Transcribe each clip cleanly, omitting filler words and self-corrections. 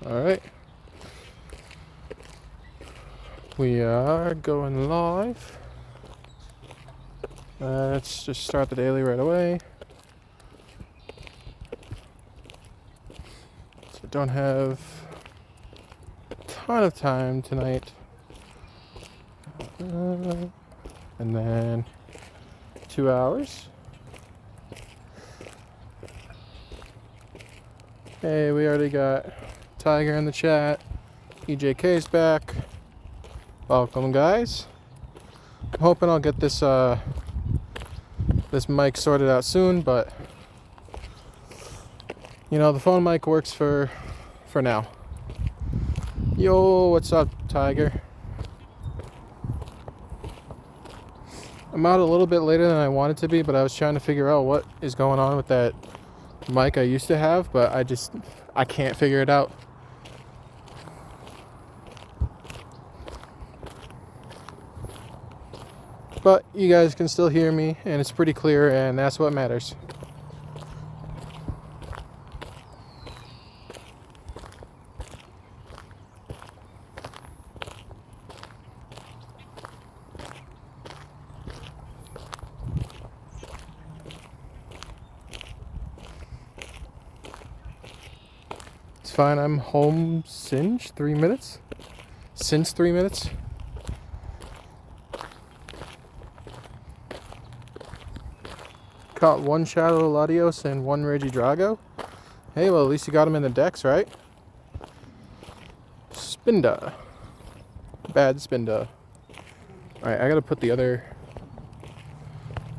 Alright. We are going live. Let's just start the daily right away. So don't have a ton of time tonight. And then 2 hours. Hey, we already got Tiger in the chat. EJK's back. Welcome, guys. I'm hoping I'll get this this mic sorted out soon, but you know, the phone mic works for now. Yo, what's up, Tiger? I'm out a little bit later than I wanted to be, but I was trying to figure out what is going on with that mic I used to have, but I can't figure it out. But you guys can still hear me, and it's pretty clear, and that's what matters. It's fine, I'm home since 3 minutes. Since 3 minutes. Caught one Shadow Latios and one Regidrago. Hey, well, at least you got him in the decks, right? Spinda. Bad Spinda. Alright, I gotta put the other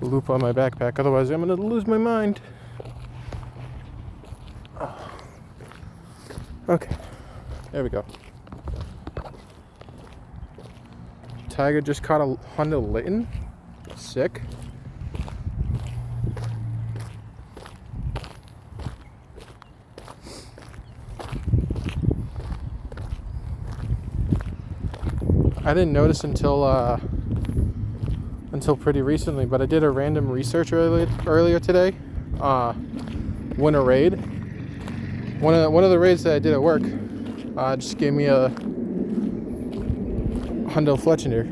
loop on my backpack, otherwise I'm gonna lose my mind. Okay, there we go. Tiger just caught a Honda Litten. Sick. I didn't notice until pretty recently, but I did a random research earlier today. Win a raid. One of the raids that I did at work just gave me a Hundo Fletchender.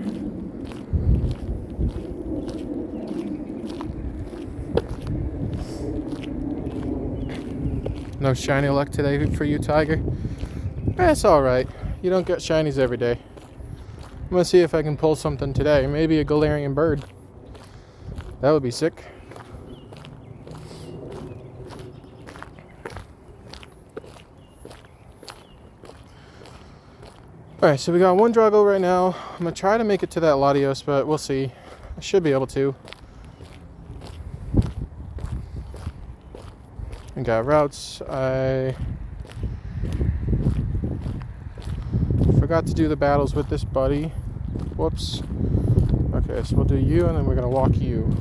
No shiny luck today for you, Tiger. That's alright. You don't get shinies every day. I'm gonna see if I can pull something today. Maybe a Galarian bird. That would be sick. Alright, so we got one Drago right now. I'm gonna try to make it to that Latios, but we'll see. I should be able to. I got routes. I forgot to do the battles with this buddy. Whoops. Okay, so we'll do you, and then we're gonna walk you.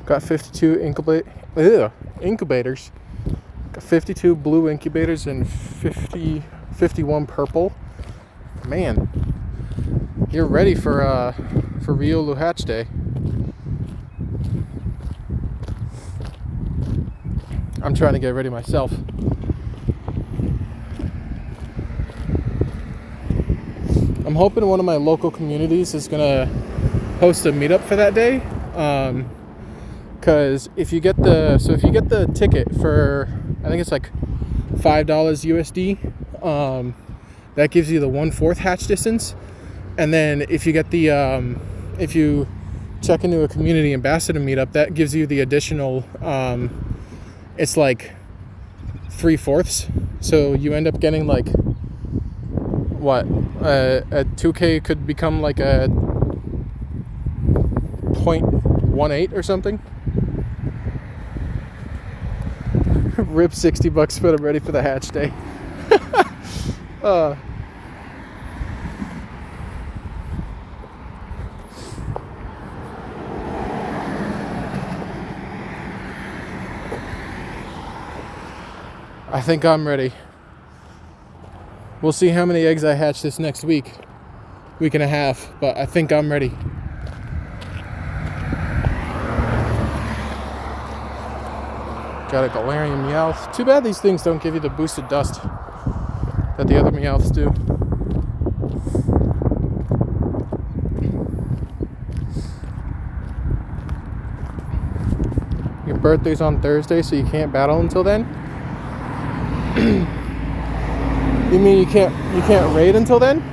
Got 52 incubators. Got 52 blue incubators and 51 purple. Man, you're ready for Riolu Hatch Day. I'm trying to get ready myself. I'm hoping one of my local communities is gonna host a meetup for that day. Because if you get the ticket for, I think it's like $5 USD, that gives you the 1/4 hatch distance. And then if you get the if you check into a community ambassador meetup, that gives you the additional it's like 3/4. So you end up getting like what, a 2K could become like a 0.18 or something. Rip $60, but I'm ready for the hatch day. I think I'm ready. We'll see how many eggs I hatch this next week and a half, but I think I'm ready. Got a Galarian Meowth. Too bad these things don't give you the boosted dust that the other Meowths do. Your birthday's on Thursday, so you can't battle until then? You mean you can't raid until then?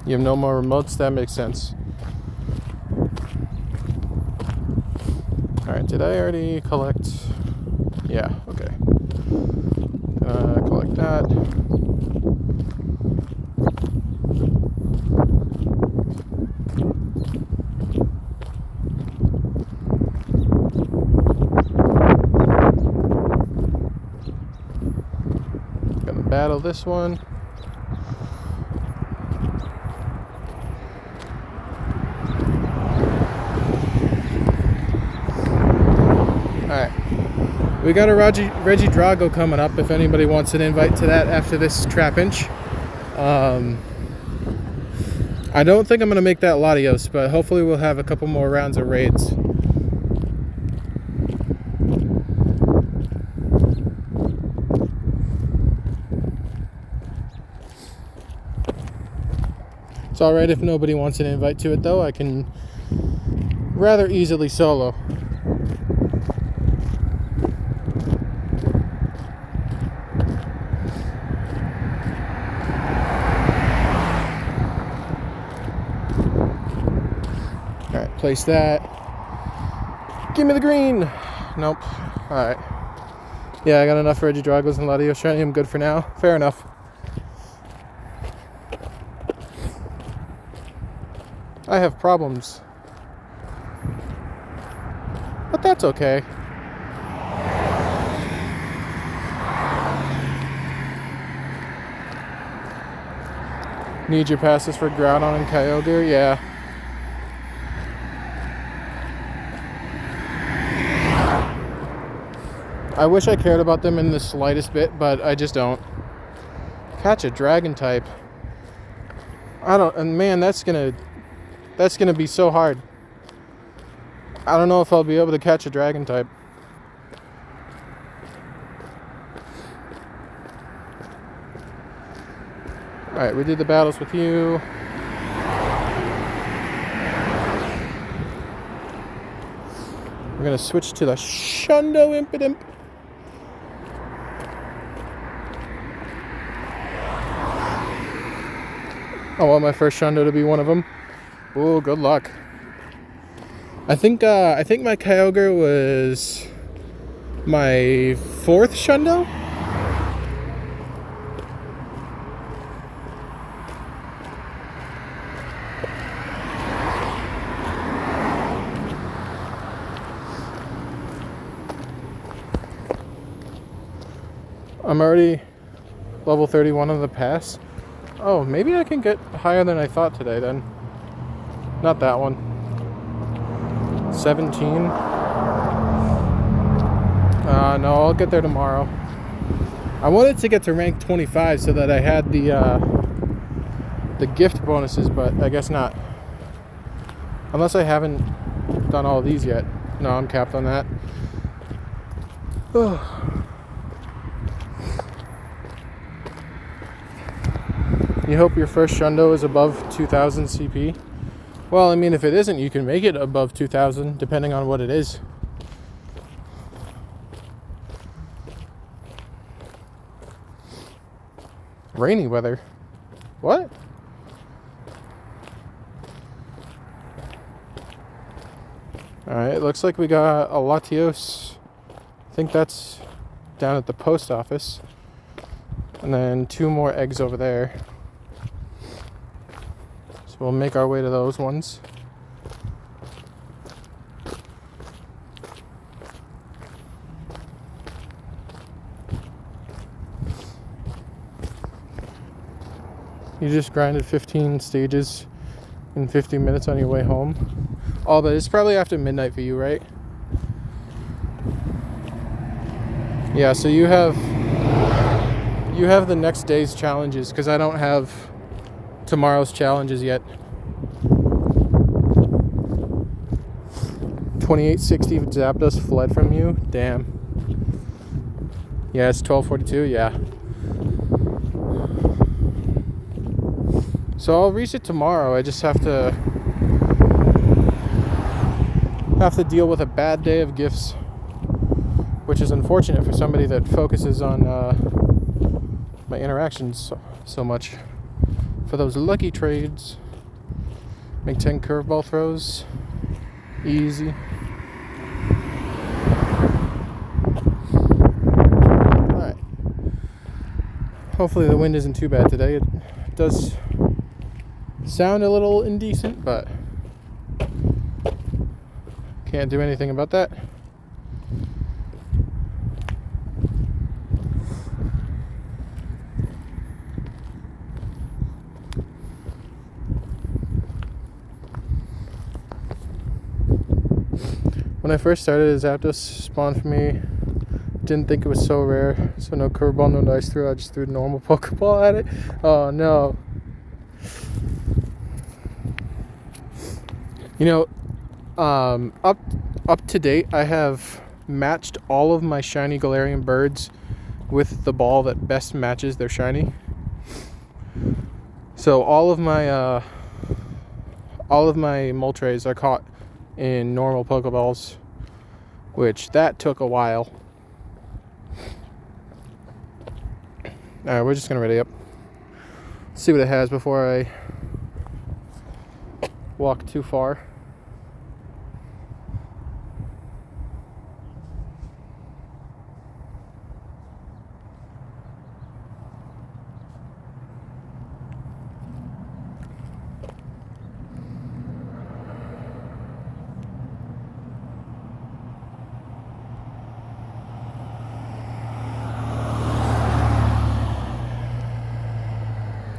You have no more remotes? That makes sense. Alright, did I already collect? Yeah, okay. Collect that. Gonna battle this one. Alright, we got a Regidrago coming up if anybody wants an invite to that after this Trapinch. I don't think I'm going to make that Latios, but hopefully we'll have a couple more rounds of raids. It's alright if nobody wants an invite to it though, I can rather easily solo. Alright, place that. Give me the green! Nope. Alright. Yeah, I got enough Regidragos and Latios shiny. I'm good for now. Fair enough. I have problems. But that's okay. Need your passes for Groudon and Kyogre? Yeah. I wish I cared about them in the slightest bit, but I just don't. Catch a dragon type. I don't, and man, that's gonna be so hard. I don't know if I'll be able to catch a dragon type. Alright, we did the battles with you. We're gonna switch to the Shundo Impidimp. I want my first Shundo to be one of them. Oh, good luck. I think my Kyogre was my 4th Shundo. I'm already level 31 on the pass. Oh, maybe I can get higher than I thought today then. Not that one. 17. No, I'll get there tomorrow. I wanted to get to rank 25 so that I had the gift bonuses, but I guess not. Unless I haven't done all these yet. No, I'm capped on that. Oh. You hope your first Shundo is above 2000 CP? Well, I mean, if it isn't, you can make it above 2000, depending on what it is. Rainy weather. What? Alright, it looks like we got a Latios. I think that's down at the post office. And then 2 more eggs over there. So we'll make our way to those ones. You just grinded 15 stages in 50 minutes on your way home. Oh, but it's probably after midnight for you, right? Yeah, so you have the next day's challenges, because I don't have tomorrow's challenges yet. 2860 Zapdos fled from you. Damn. Yeah, it's 1242. Yeah. So I'll reach it tomorrow. I just have to deal with a bad day of gifts, which is unfortunate for somebody that focuses on my interactions so much. For those lucky trades, make 10 curveball throws. Easy. Alright. Hopefully the wind isn't too bad today. It does sound a little indecent, but can't do anything about that. When I first started, Zapdos spawned for me. Didn't think it was so rare, so no curveball, no nice throw. I just threw a normal Pokeball at it. Oh no. You know, up to date, I have matched all of my shiny Galarian birds with the ball that best matches their shiny. So all of my Moltres are caught in normal Pokeballs, which that took a while. Alright, we're just gonna ready up. See what it has before I walk too far.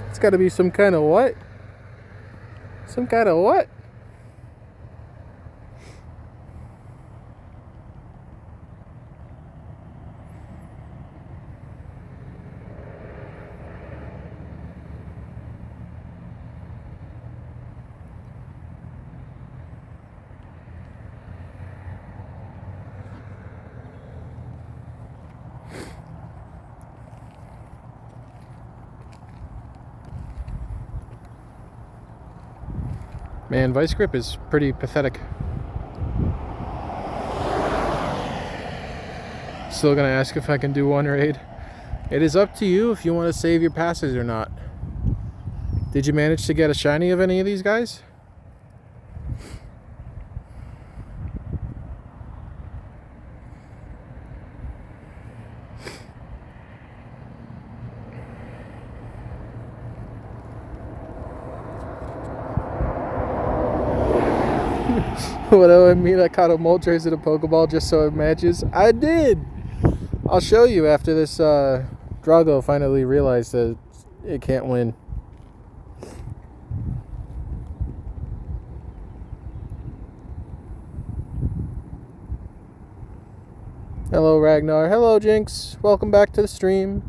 It's got to be some kind of what? Some kind of what? Man, Vice Grip is pretty pathetic. Still gonna ask if I can do one raid. It is up to you if you want to save your passes or not. Did you manage to get a shiny of any of these guys? What do I mean? I caught a Moltres at a Pokeball just so it matches? I did! I'll show you after this Drago finally realized that it can't win. Hello Ragnar. Hello Jinx. Welcome back to the stream.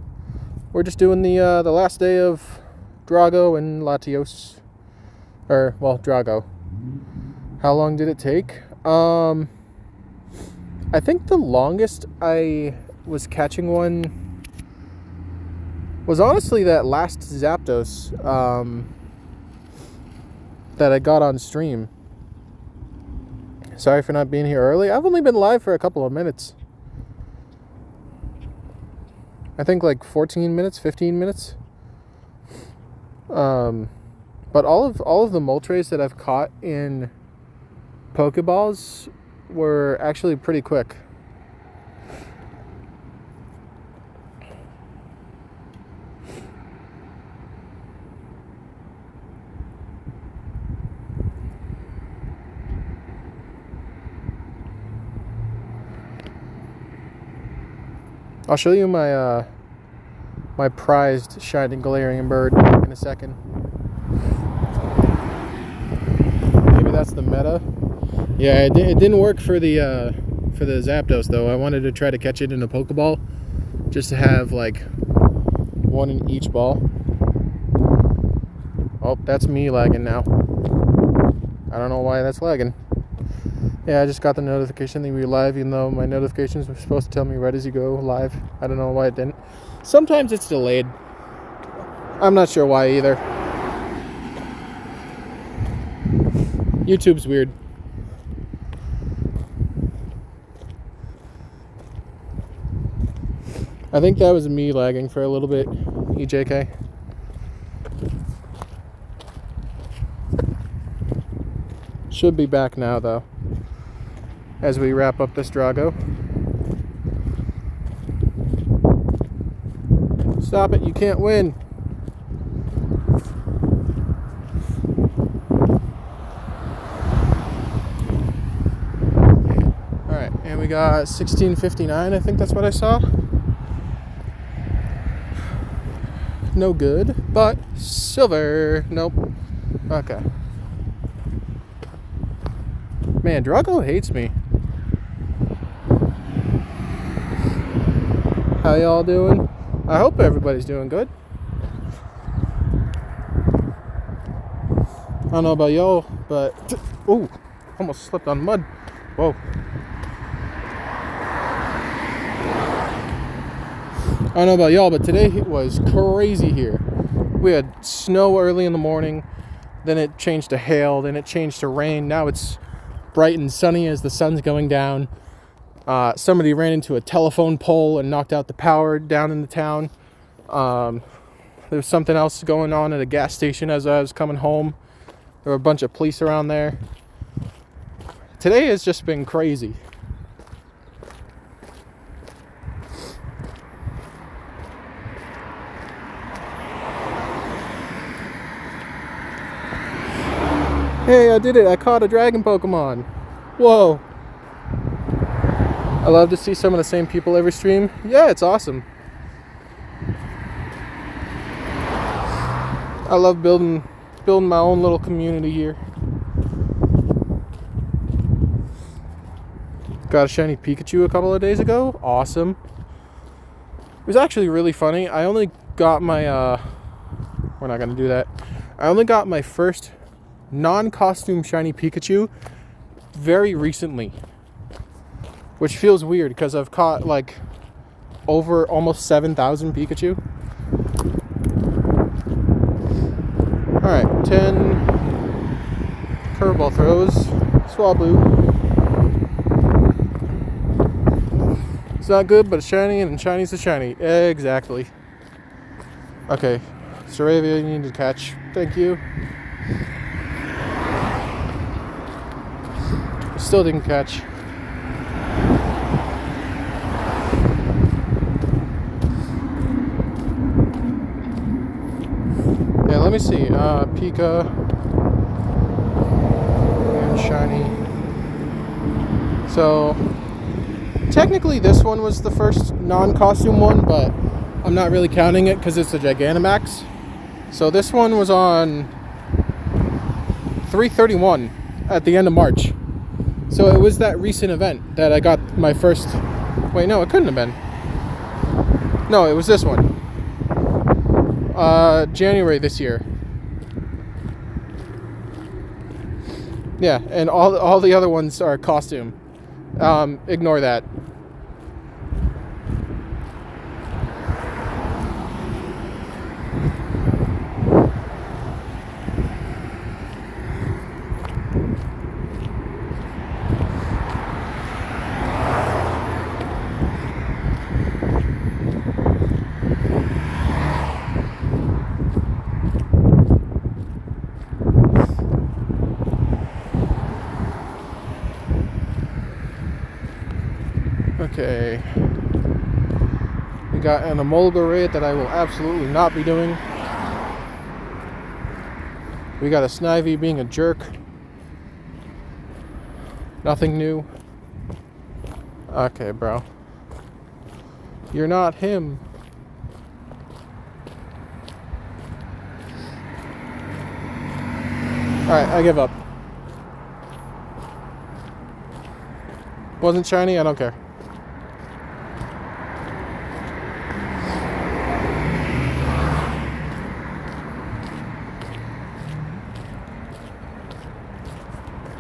We're just doing the last day of Drago and Latios. Well, Drago. How long did it take? I think the longest I was catching one was honestly that last Zapdos that I got on stream. Sorry for not being here early. I've only been live for a couple of minutes. I think like 14 minutes, 15 minutes. But all of the Moltres that I've caught in Pokeballs were actually pretty quick. I'll show you my my prized shining Galarian bird in a second. Maybe that's the meta. Yeah, it didn't work for the Zapdos though. I wanted to try to catch it in a Pokeball, just to have like one in each ball. Oh, that's me lagging now. I don't know why that's lagging. Yeah, I just got the notification that we were live, even though my notifications were supposed to tell me right as you go live. I don't know why it didn't. Sometimes it's delayed. I'm not sure why either. YouTube's weird. I think that was me lagging for a little bit, EJK. Should be back now though, as we wrap up this Drago. Stop it, you can't win. Alright, and we got 1659, I think that's what I saw. No good, but silver. Nope. Okay. Man, Drago hates me. How y'all doing? I hope everybody's doing good. I don't know about y'all, but... Ooh, almost slipped on mud. Whoa. I don't know about y'all, but today it was crazy here. We had snow early in the morning, then it changed to hail, then it changed to rain. Now it's bright and sunny as the sun's going down. Somebody ran into a telephone pole and knocked out the power down in the town. There was something else going on at a gas station as I was coming home. There were a bunch of police around there. Today has just been crazy. Hey, I did it. I caught a dragon Pokemon. Whoa. I love to see some of the same people every stream. Yeah, it's awesome. I love building my own little community here. Got a shiny Pikachu a couple of days ago. Awesome. It was actually really funny. I only got my we're not gonna do that. I only got my first non-costume shiny Pikachu very recently, which feels weird because I've caught like over almost 7,000 Pikachu. Alright, 10 curveball throws. Swablu. It's not good, but it's shiny, and shiny's a shiny. Exactly. Okay, Saravia, you need to catch. Thank you. Still didn't catch. Yeah, let me see. Pika and shiny. So technically this one was the first non-costume one, but I'm not really counting it because it's a Gigantamax. So this one was on 3/31 at the end of March. So it was that recent event that I got my first... Wait, no, it couldn't have been. No, it was this one. January this year. Yeah, and all the other ones are costume. Ignore that. Okay. We got an Emolga raid that I will absolutely not be doing. We got a Snivy being a jerk. Nothing new. Okay, bro. You're not him. Alright, I give up. Wasn't shiny, I don't care.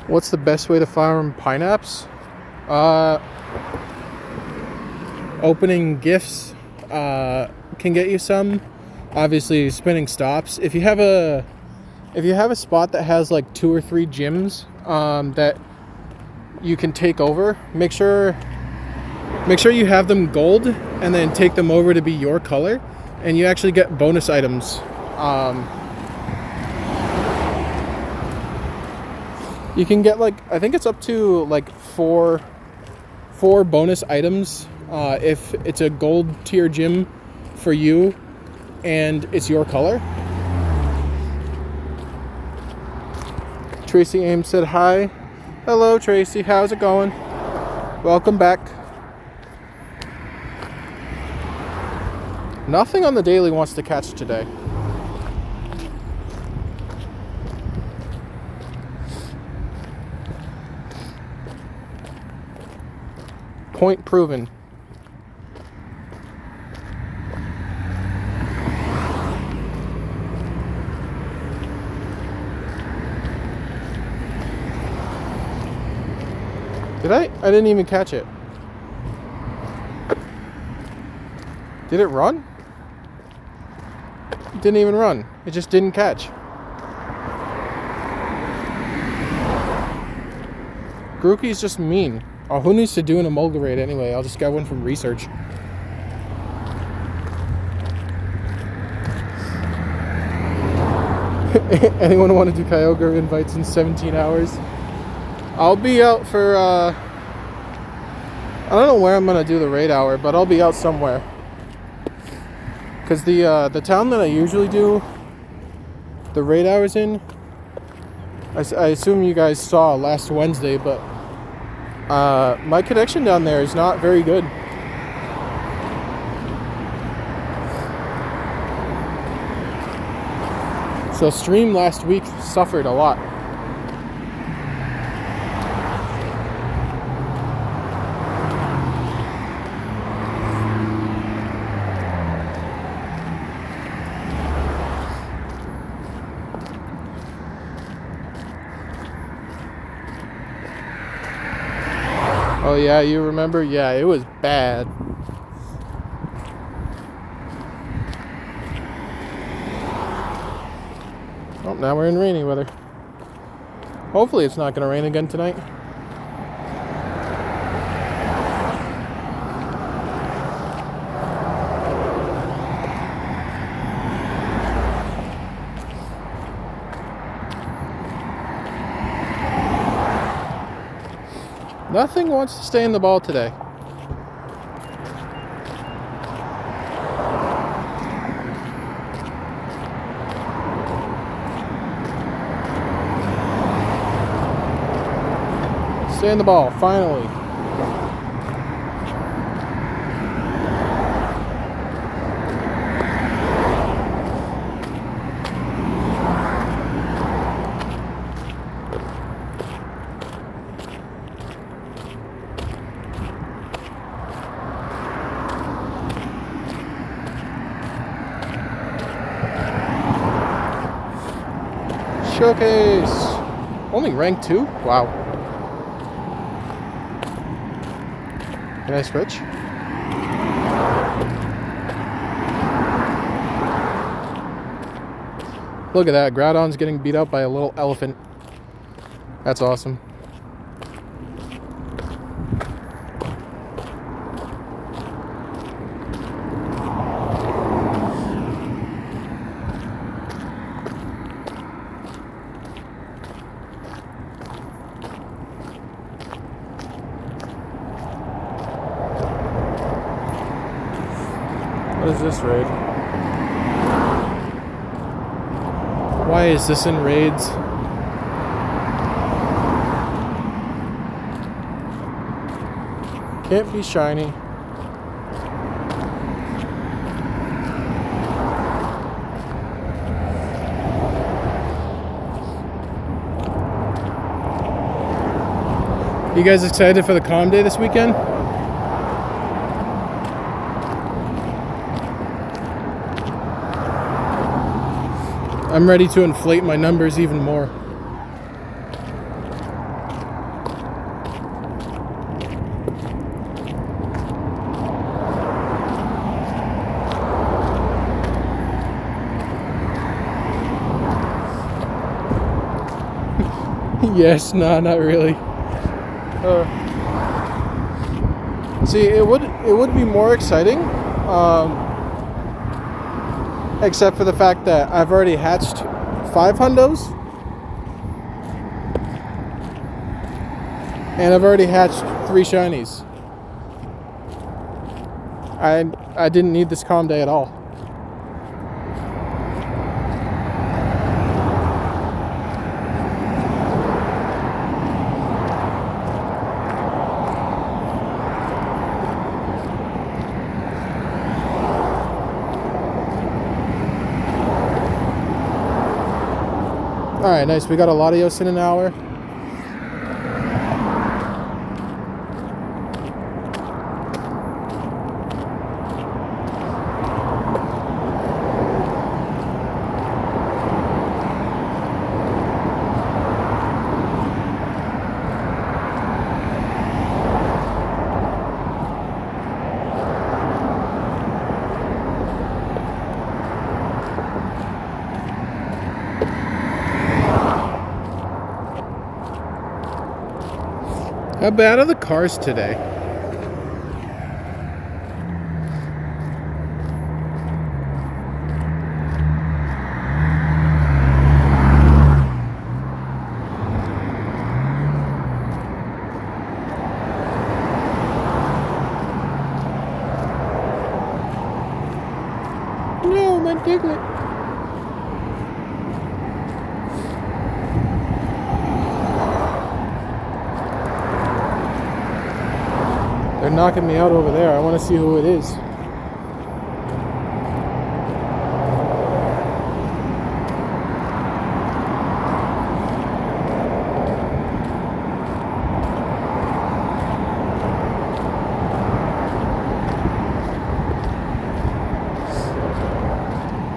What's the best way to farm pineapples? Opening gifts can get you some. Obviously, spinning stops. If you have a spot that has like 2 or 3 gyms that you can take over, make sure you have them gold, and then take them over to be your color, and you actually get bonus items. You can get like, I think it's up to like four bonus items if it's a gold tier gym for you and it's your color. Tracy Ames said hi. Hello Tracy, how's it going? Welcome back. Nothing on the daily wants to catch today. Point proven. Did I? I didn't even catch it. Did it run? It didn't even run. It just didn't catch. Grookey's just mean. Oh, who needs to do an Emulgarate anyway? I'll just get one from research. Anyone want to do Kyogre invites in 17 hours? I'll be out for, I don't know where I'm going to do the raid hour, but I'll be out somewhere. Because the town that I usually do the raid hours in, I assume you guys saw last Wednesday, but my connection down there is not very good. So stream last week suffered a lot. Oh yeah, you remember? Yeah, it was bad. Oh, now we're in rainy weather. Hopefully it's not going to rain again tonight. Nothing wants to stay in the ball today. Stay in the ball, finally. Showcase! Only rank 2? Wow. Can I switch? Look at that. Groudon's getting beat up by a little elephant. That's awesome. What is this raid? Why is this in raids? Can't be shiny. You guys excited for the Calm Day this weekend? I'm ready to inflate my numbers even more. Yes, nah, not really. See, it would be more exciting, except for the fact that I've already hatched 5 hundos, and I've already hatched 3 shinies. I didn't need this Calm Day at all. Alright, nice. We got a Latios in an hour. How bad are the cars today? No, my Diglett. They're knocking me out over there. I want to see who it is.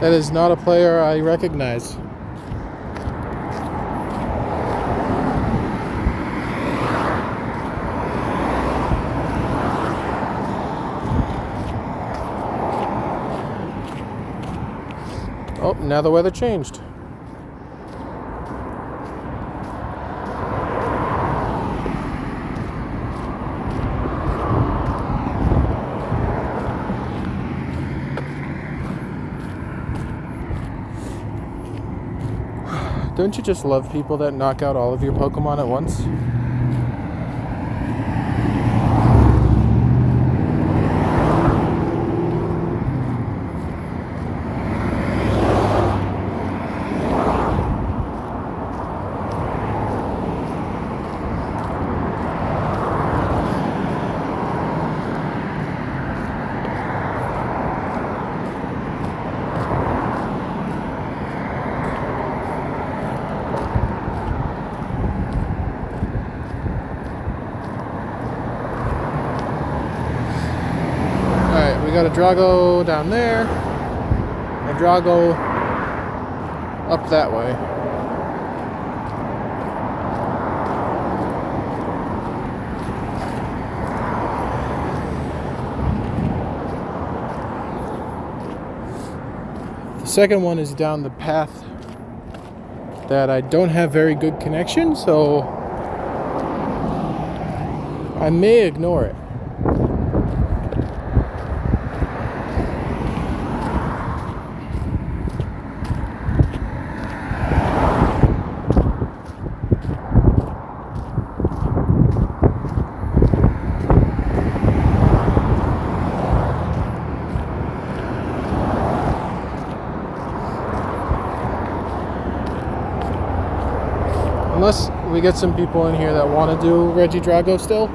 That is not a player I recognize. Oh, now the weather changed. Don't you just love people that knock out all of your Pokemon at once? We got a Drago down there, a Drago up that way. The second one is down the path that I don't have very good connection, so I may ignore it. Unless we get some people in here that want to do Regidrago still.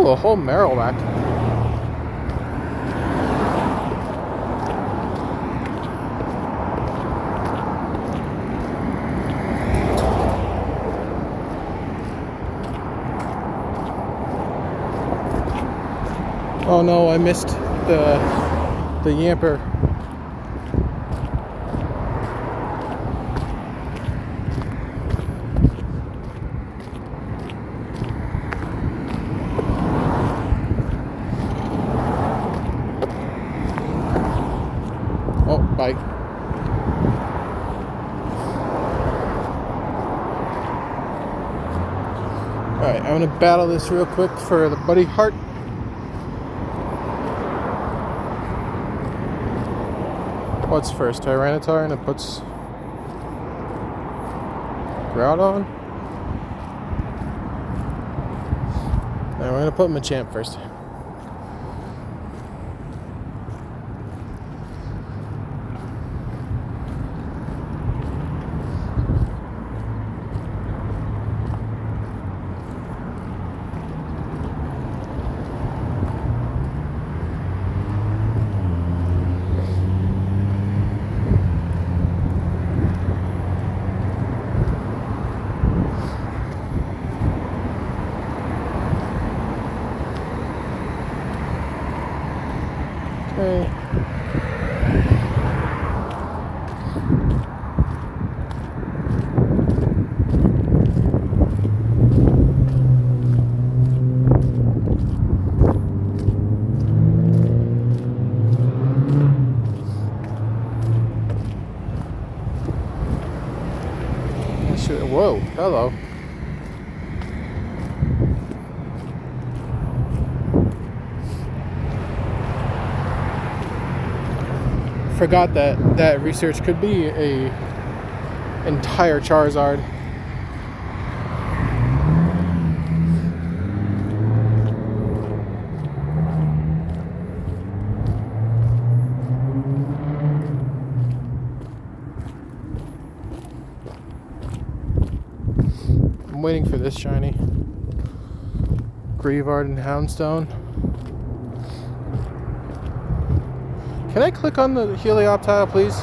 Ooh, a whole Marowak. Oh no, I missed the Yamper. Oh, bye. Alright, I'm gonna battle this real quick for the buddy heart. What's first? Tyranitar, and it puts Groudon. Now we're gonna put Machamp first. Okay. Whoa, hello. Forgot that research could be a entire Charizard. I'm waiting for this shiny. Grievard and Houndstone. Can I click on the Helioptile, please?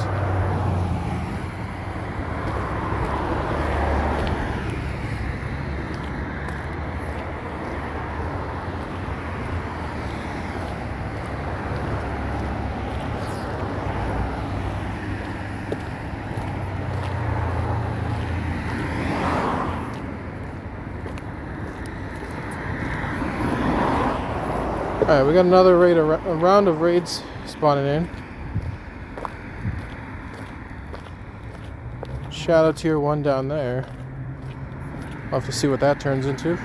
Alright, we got another raid, a round of raids spawning in. Shadow tier 1 down there. I'll have to see what that turns into.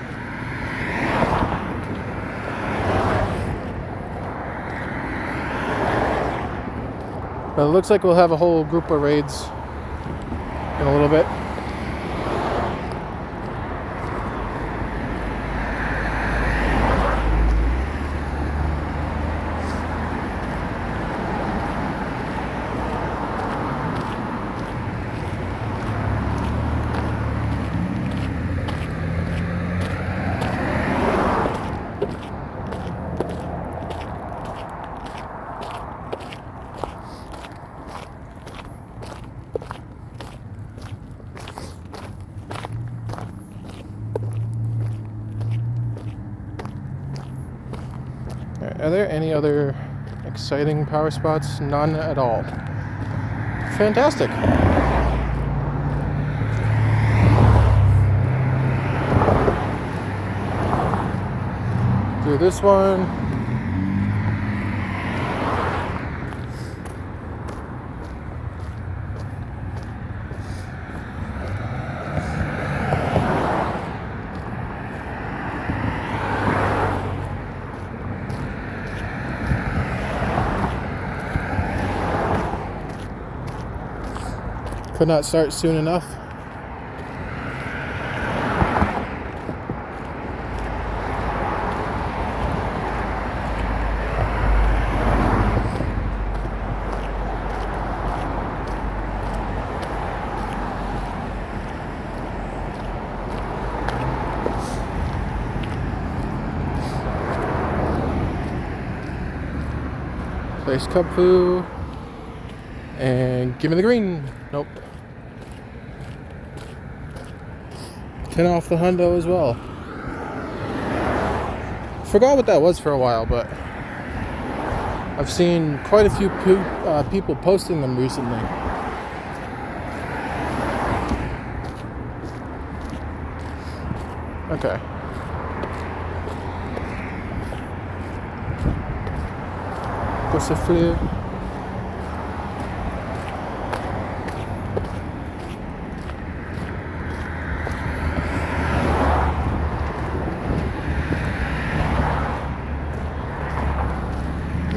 But it looks like we'll have a whole group of raids in a little bit. Are there any other exciting power spots? None at all. Fantastic. Do this one. Could not start soon enough. Place Cupfu. And give me the green. Nope. 10 off the hundo as well. Forgot what that was for a while, but I've seen quite a few people posting them recently. Okay. Poussefleur.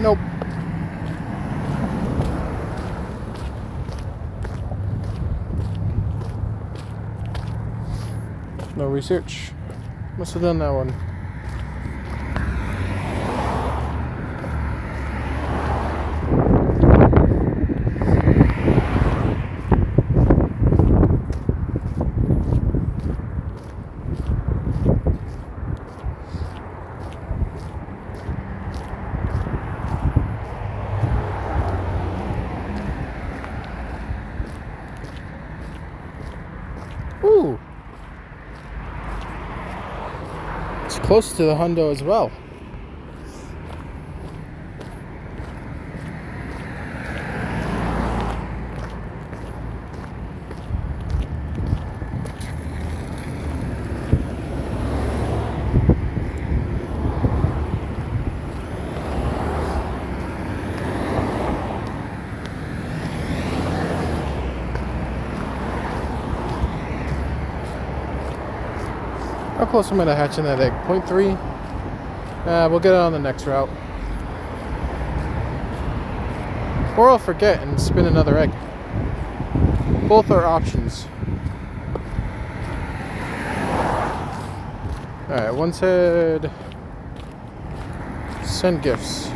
Nope. No research. Must have done that one. Ooh. It's close to the hundo as well. How close am I to hatching that egg? 0.3? We'll get it on the next route. Or I'll forget and spin another egg. Both are options. Alright, one said send gifts.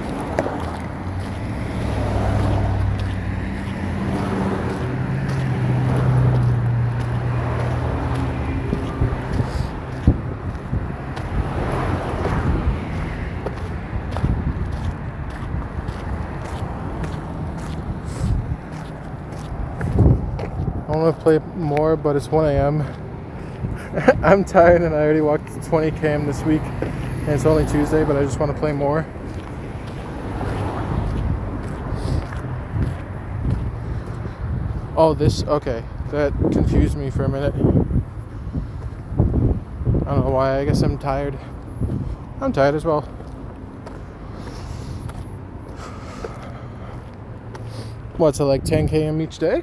I want to play more, but it's 1 a.m. I'm tired and I already walked 20 km this week and it's only Tuesday, but I just want to play more. Oh, this, okay. That confused me for a minute. I don't know why, I guess I'm tired. I'm tired as well. What's it, like 10 km each day?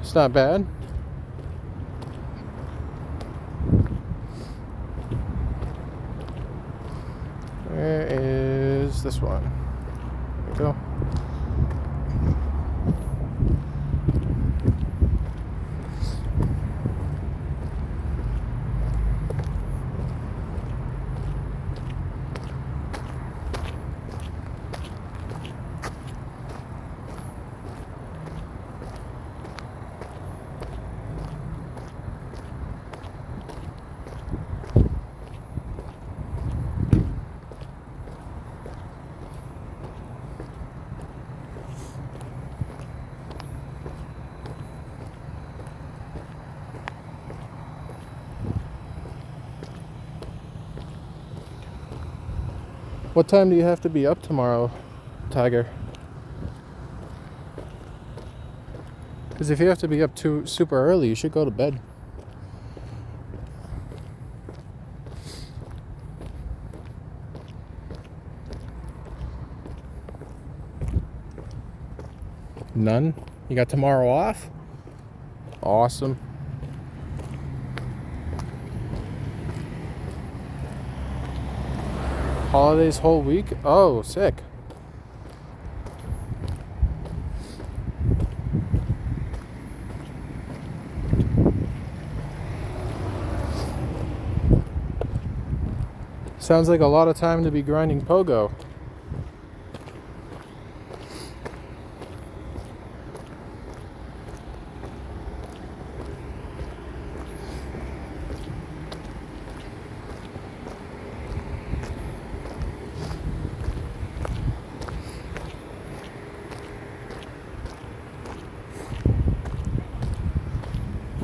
It's not bad. Where is this one? There we go. What time do you have to be up tomorrow, Tiger? Because if you have to be up too super early, you should go to bed. None? You got tomorrow off? Awesome. Holidays whole week? Oh, sick. Sounds like a lot of time to be grinding pogo.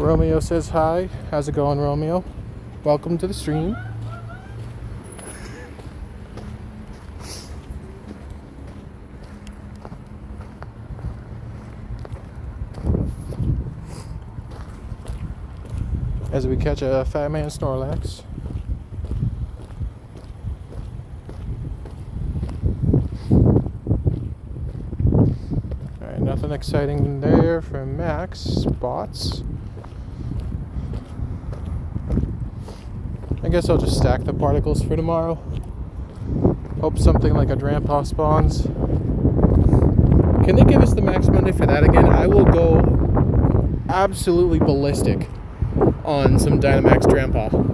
Romeo says hi. How's it going, Romeo? Welcome to the stream. As we catch a fat man Snorlax. Alright, nothing exciting there from Max. Spots. I guess I'll just stack the particles for tomorrow. Hope something like a Drampa spawns. Can they give us the Max Monday for that again? I will go absolutely ballistic on some Dynamax Drampa.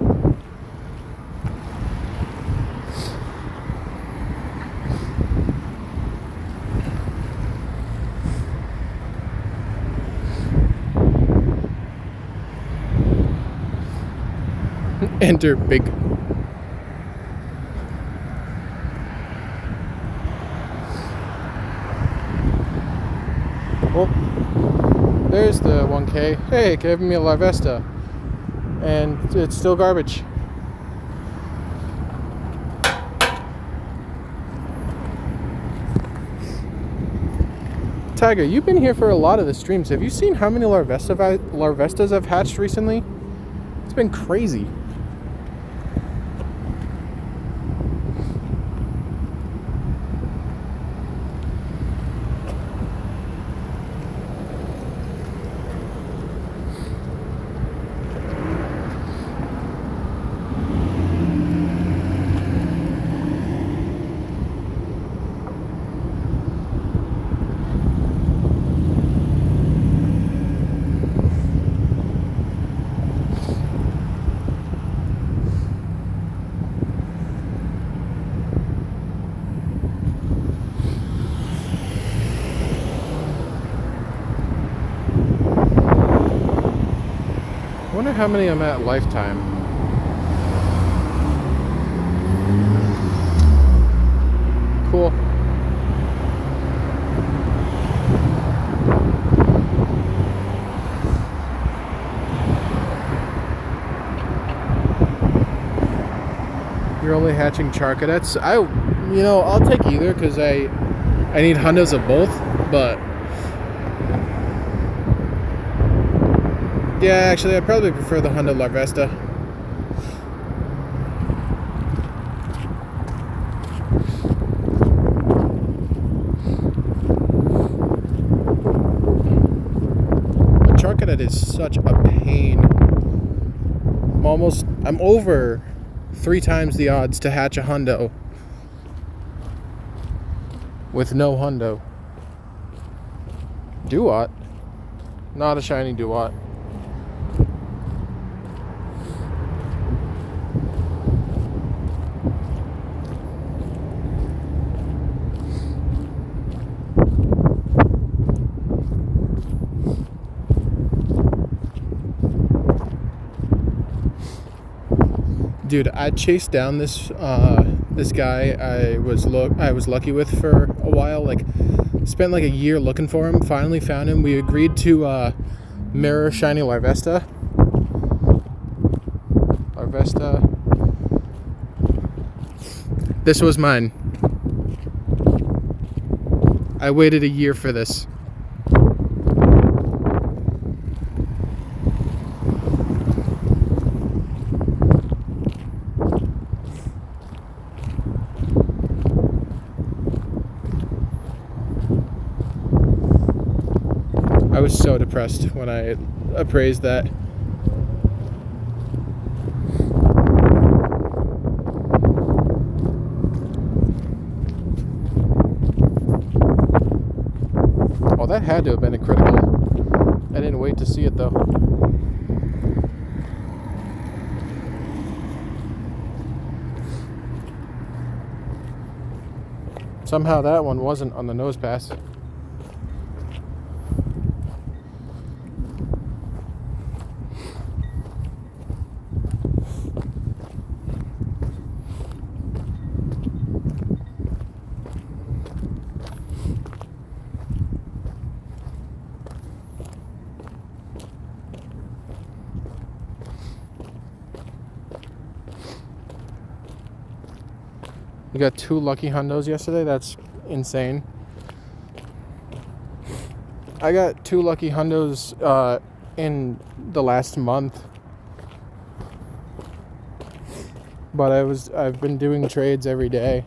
Enter big. Oh, there's the 1K. Hey, give me a Larvesta. And it's still garbage. Tiger, you've been here for a lot of the streams. Have you seen how many Larvestas I've hatched recently? It's been crazy. I wonder how many I'm at lifetime. Cool. You're only hatching Charcadets? I'll take either because I need hundos of both, but yeah, actually, I'd probably prefer the Honda Larvesta. The Charcadet is such a pain. I'm over 3 times the odds to hatch a hundo with no hundo. Duat? Not a shiny Duat. Dude, I chased down this guy I was lucky with for a while. Like, spent like a year looking for him. Finally found him. We agreed to mirror shiny Larvesta. This was mine. I waited a year for this. I was so depressed when I appraised that. Oh, that had to have been a critical. I didn't wait to see it though. Somehow that one wasn't on the nose pass. You got 2 lucky hundos yesterday? That's insane. I got 2 lucky hundos in the last month. But I've been doing trades every day.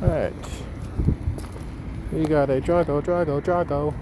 Alright. We got a Drago. Okay.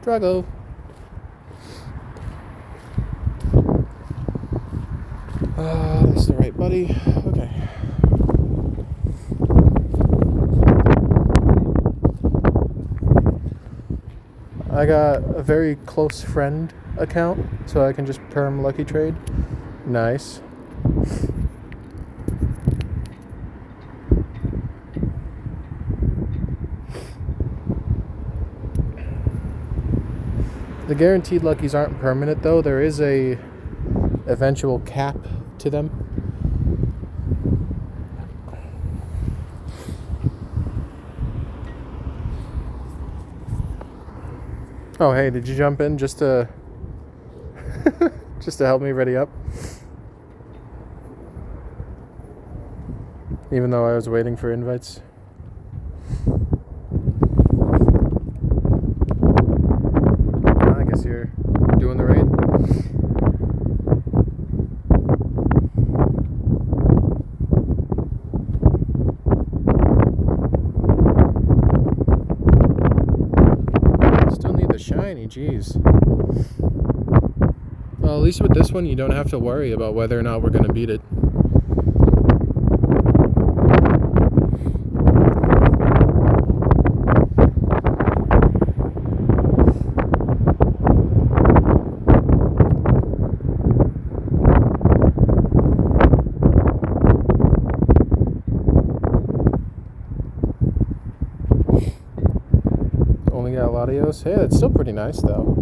Drago. That's the right buddy. Okay. I got a very close friend account, so I can just perm lucky trade. Nice. The guaranteed luckies aren't permanent though. There is a eventual cap to them. Oh hey, did you jump in just to just to help me ready up? Even though I was waiting for invites. I guess you're doing the raid. Still need the shiny, jeez. Well, at least with this one, you don't have to worry about whether or not we're going to beat it. Only got Latios. Hey, that's still pretty nice though.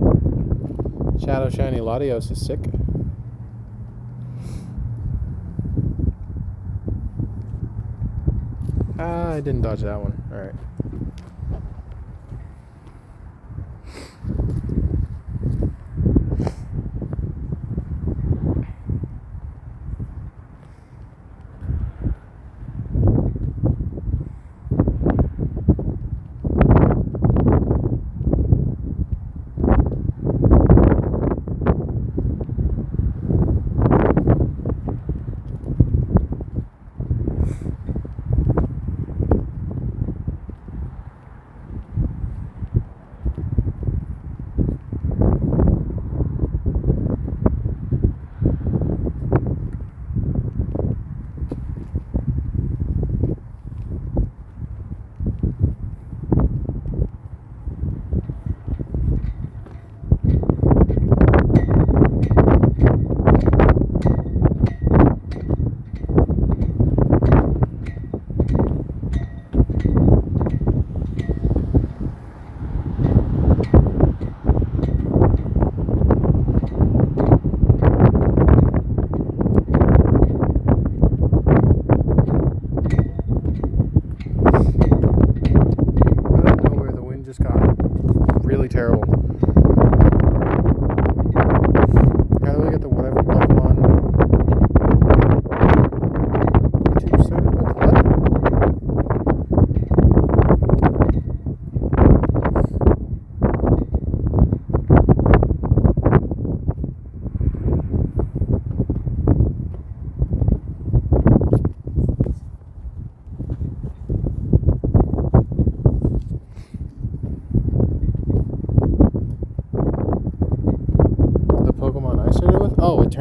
Shadow Shiny Latios is sick. I didn't dodge that one. Alright.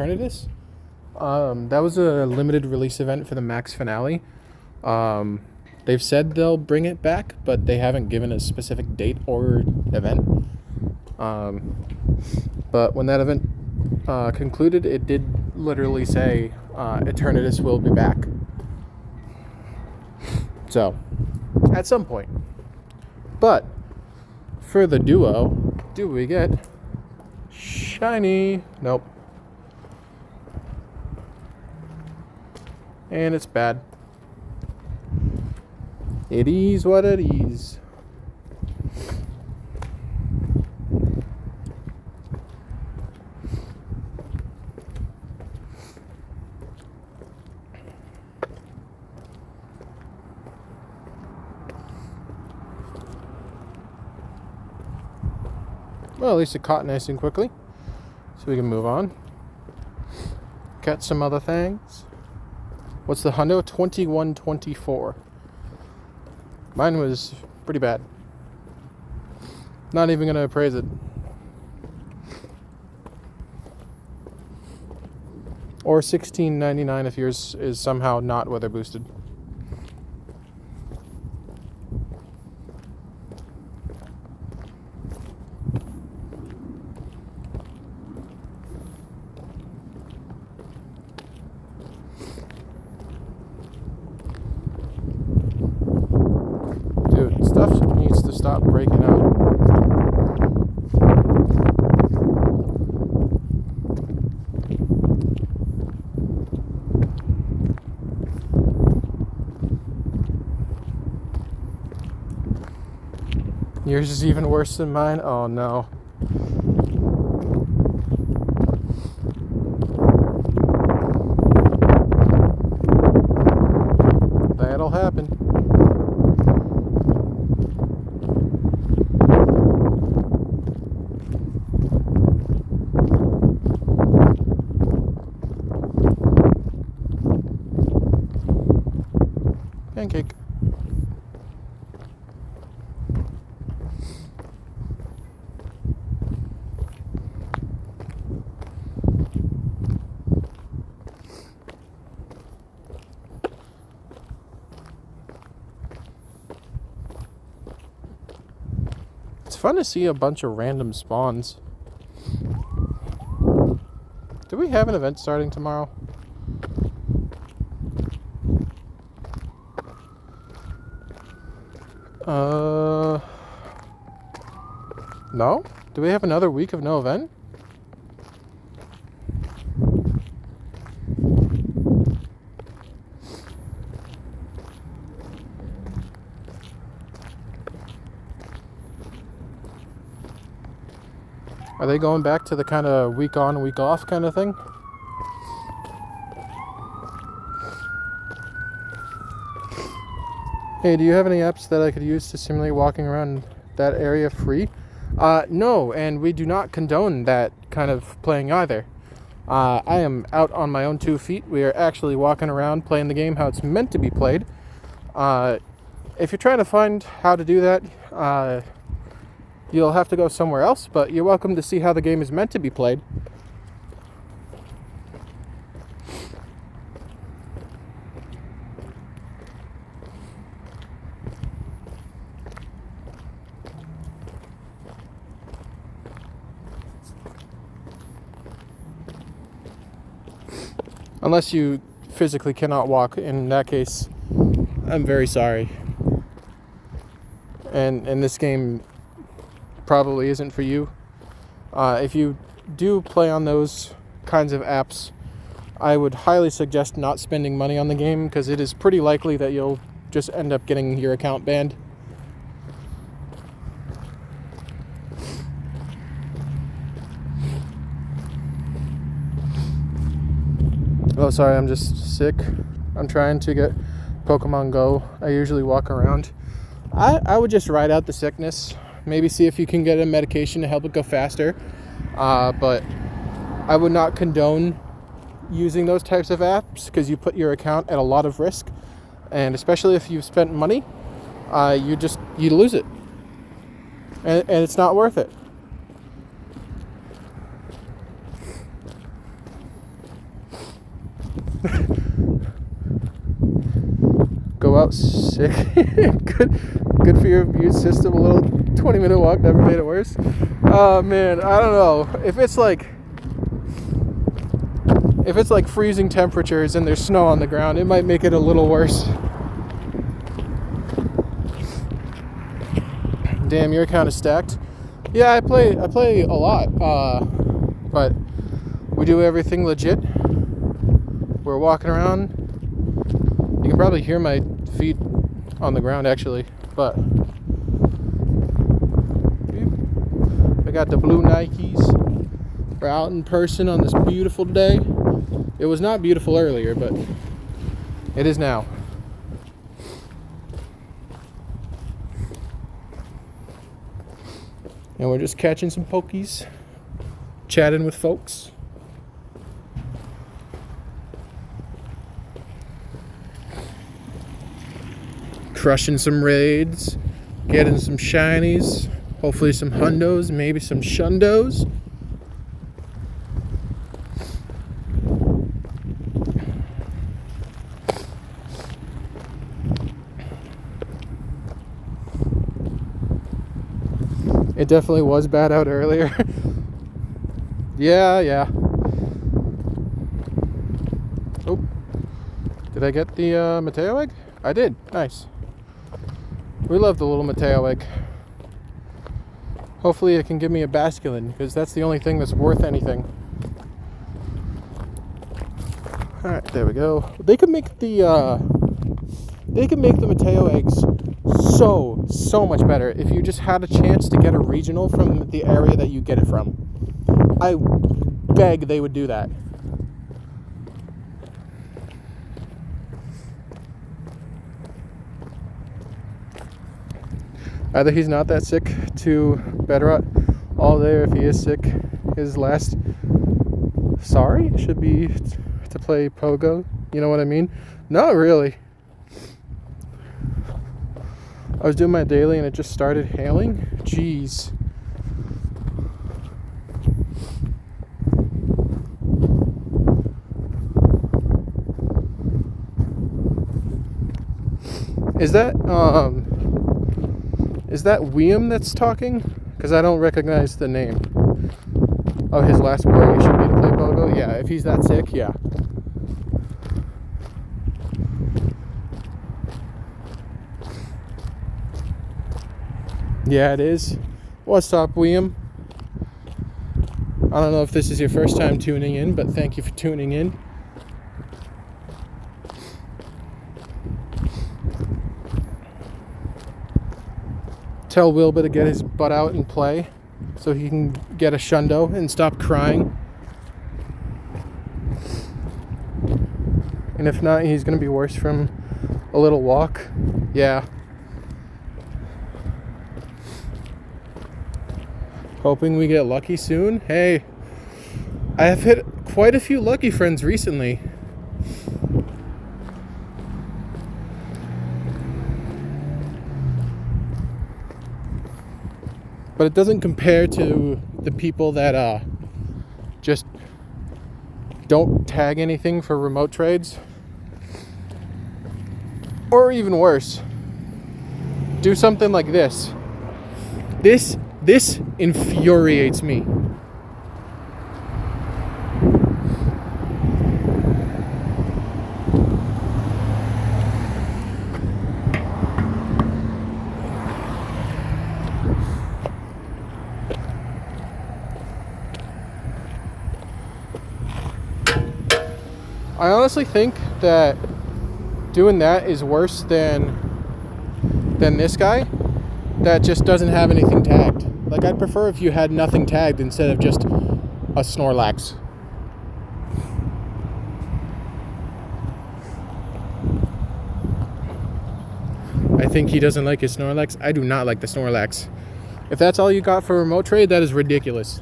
Eternatus. That was a limited release event for the Max Finale. They've said they'll bring it back, but they haven't given a specific date or event. But when that event concluded, it did literally say Eternatus will be back. So, at some point. But, for the duo, do we get shiny? Nope. And it's bad. It is what it is. Well, at least it caught nice and quickly. So we can move on. Got some other things. What's the hundo? 2124. Mine was pretty bad. Not even going to appraise it. Or $16.99 if yours is somehow not weather boosted. Dude, stuff needs to stop breaking out. Yours is even worse than mine? Oh no. That'll happen. Pancake. It's fun to see a bunch of random spawns. Do we have an event starting tomorrow? No? Do we have another week of no event? Are they going back to the kind of week on, week off kind of thing? Hey, do you have any apps that I could use to simulate walking around that area free? No, and we do not condone that kind of playing either. I am out on my own 2 feet. We are actually walking around playing the game how it's meant to be played. If you're trying to find how to do that, you'll have to go somewhere else, but you're welcome to see how the game is meant to be played. Unless you physically cannot walk. In that case, I'm very sorry. And this game probably isn't for you. If you do play on those kinds of apps, I would highly suggest not spending money on the game, because it is pretty likely that you'll just end up getting your account banned. Oh, sorry, I'm just sick. I'm trying to get Pokemon Go. I usually walk around. I would just ride out the sickness. Maybe see if you can get a medication to help it go faster. But I would not condone using those types of apps, because you put your account at a lot of risk. And especially if you've spent money, you lose it. And it's not worth it. Oh, sick. Good for your immune system. A little 20-minute walk never made it worse. Oh man, I don't know. If it's like freezing temperatures and there's snow on the ground, it might make it a little worse. Damn, you're kind of stacked. Yeah, I play a lot, but we do everything legit. We're walking around. You can probably hear my feet on the ground actually, but I got the blue Nikes. We're out in person on this beautiful day. It was not beautiful earlier, but it is now. And we're just catching some pokies, chatting with folks. Crushing some raids, getting some shinies, hopefully some hundos, maybe some shundos. It definitely was bad out earlier. Yeah. Oh, did I get the Mateo egg? I did. Nice. We love the little Mateo egg. Hopefully it can give me a basculin, because that's the only thing that's worth anything. Alright, there we go. They could make the Mateo eggs so much better if you just had a chance to get a regional from the area that you get it from. I beg they would do that. Either he's not that sick to better all day, or if he is sick, his last sorry should be to play Pogo. You know what I mean? Not really. I was doing my daily and it just started hailing. Jeez. Is that William that's talking? Because I don't recognize the name. Oh, his last worry should be to play Pogo? Yeah, if he's that sick, yeah. Yeah, it is. What's up, William? I don't know if this is your first time tuning in, but thank you for tuning in. Tell Wilbur to get his butt out and play so he can get a shundo and stop crying. And if not, he's going to be worse from a little walk. Yeah. Hoping we get lucky soon. Hey, I have hit quite a few lucky friends recently. But it doesn't compare to the people that just don't tag anything for remote trades. Or even worse, do something like this. This infuriates me. I honestly think that doing that is worse than this guy that just doesn't have anything tagged. Like, I'd prefer if you had nothing tagged instead of just a Snorlax. I think he doesn't like his Snorlax. I do not like the Snorlax. If that's all you got for remote trade, that is ridiculous.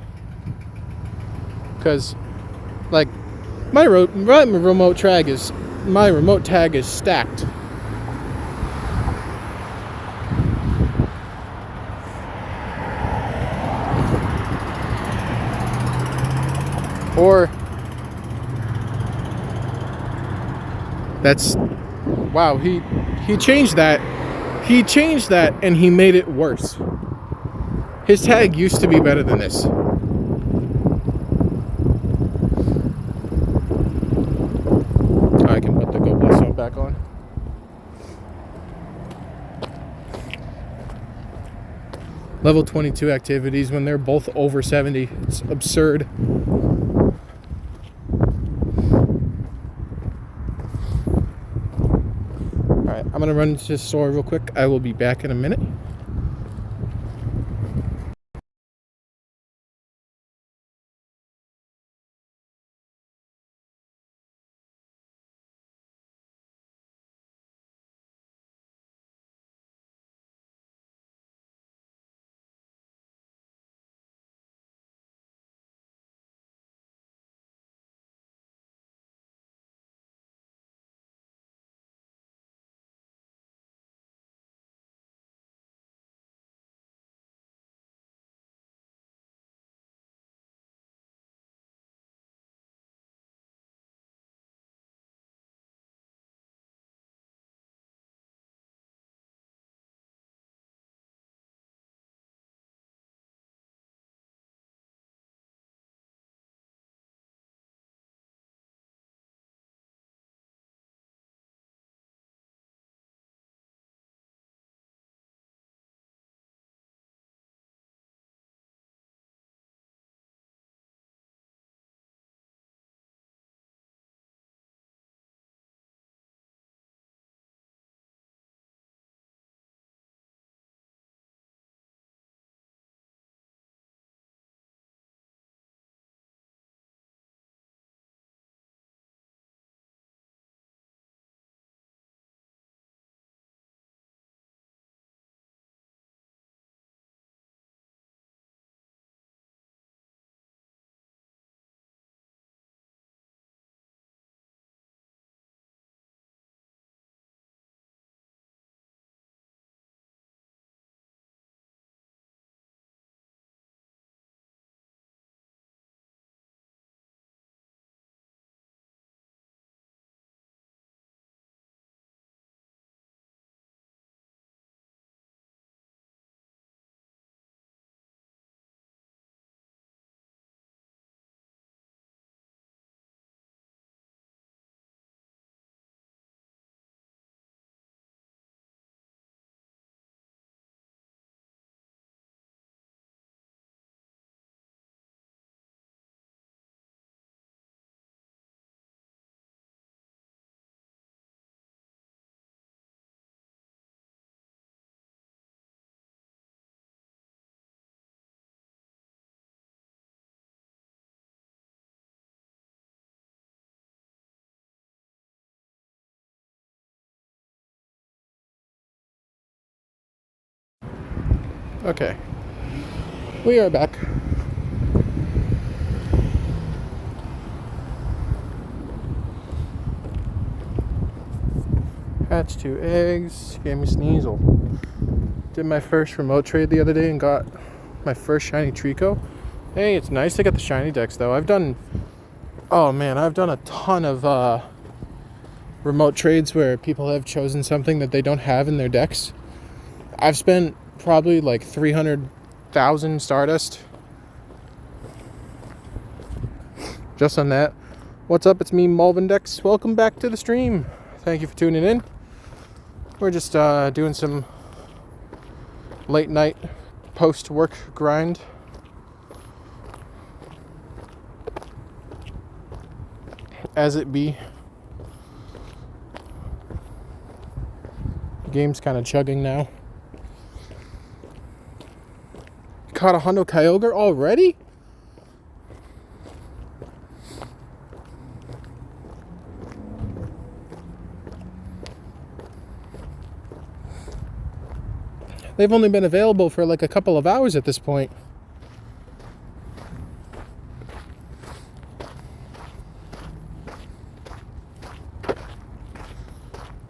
Because, like, my remote tag is stacked. Or that's wow, he He changed that. He changed that and he made it worse. His tag used to be better than this. I can put the Go Bless Zone back on. Level 22 activities when they're both over 70. It's absurd. Alright, I'm going to run into the store real quick. I will be back in a minute. Okay, we are back. Hatched 2 eggs, gave me Sneasel. Did my first remote trade the other day and got my first shiny Trico. Hey, it's nice to get the shiny decks though. I've done a ton of remote trades where people have chosen something that they don't have in their decks. I've spent probably like 300,000 Stardust just on that. What's up? It's me, Malvindex. Welcome back to the stream. Thank you for tuning in. We're just doing some late night post-work grind. As it be. Game's kind of chugging now. Caught a Hundo Kyogre already? They've only been available for like a couple of hours at this point.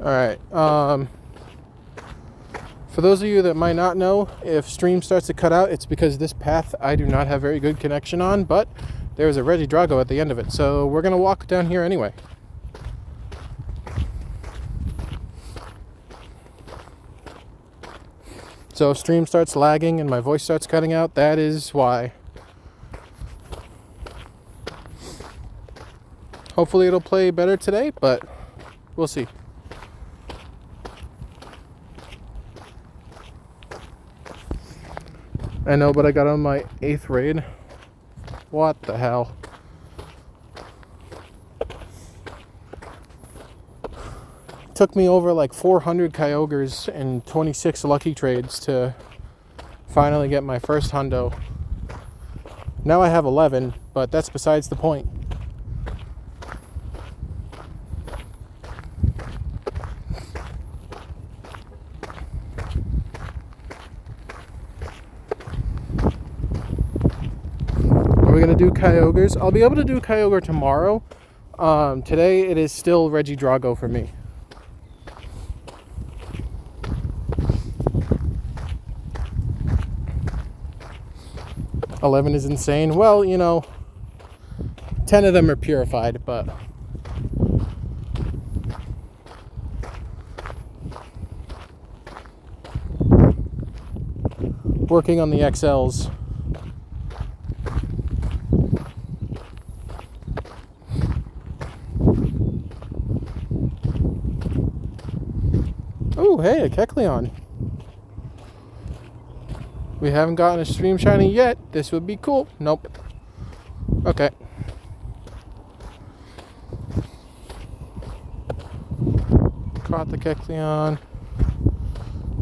Alright, for those of you that might not know, if stream starts to cut out, it's because this path I do not have very good connection on, but there's a Regidrago at the end of it, so we're going to walk down here anyway. So if stream starts lagging and my voice starts cutting out, that is why. Hopefully it'll play better today, but we'll see. I know, but I got on my 8th raid. What the hell? Took me over like 400 Kyogres and 26 lucky trades to finally get my first hundo. Now I have 11, but that's besides the point. We're gonna do Kyogres. I'll be able to do Kyogre tomorrow. Today it is still Regidrago for me. $11 is insane. Well, you know, 10 of them are purified, but working on the XLs. Oh, hey, a Kecleon. We haven't gotten a stream shiny yet. This would be cool. Nope. Okay. Caught the Kecleon.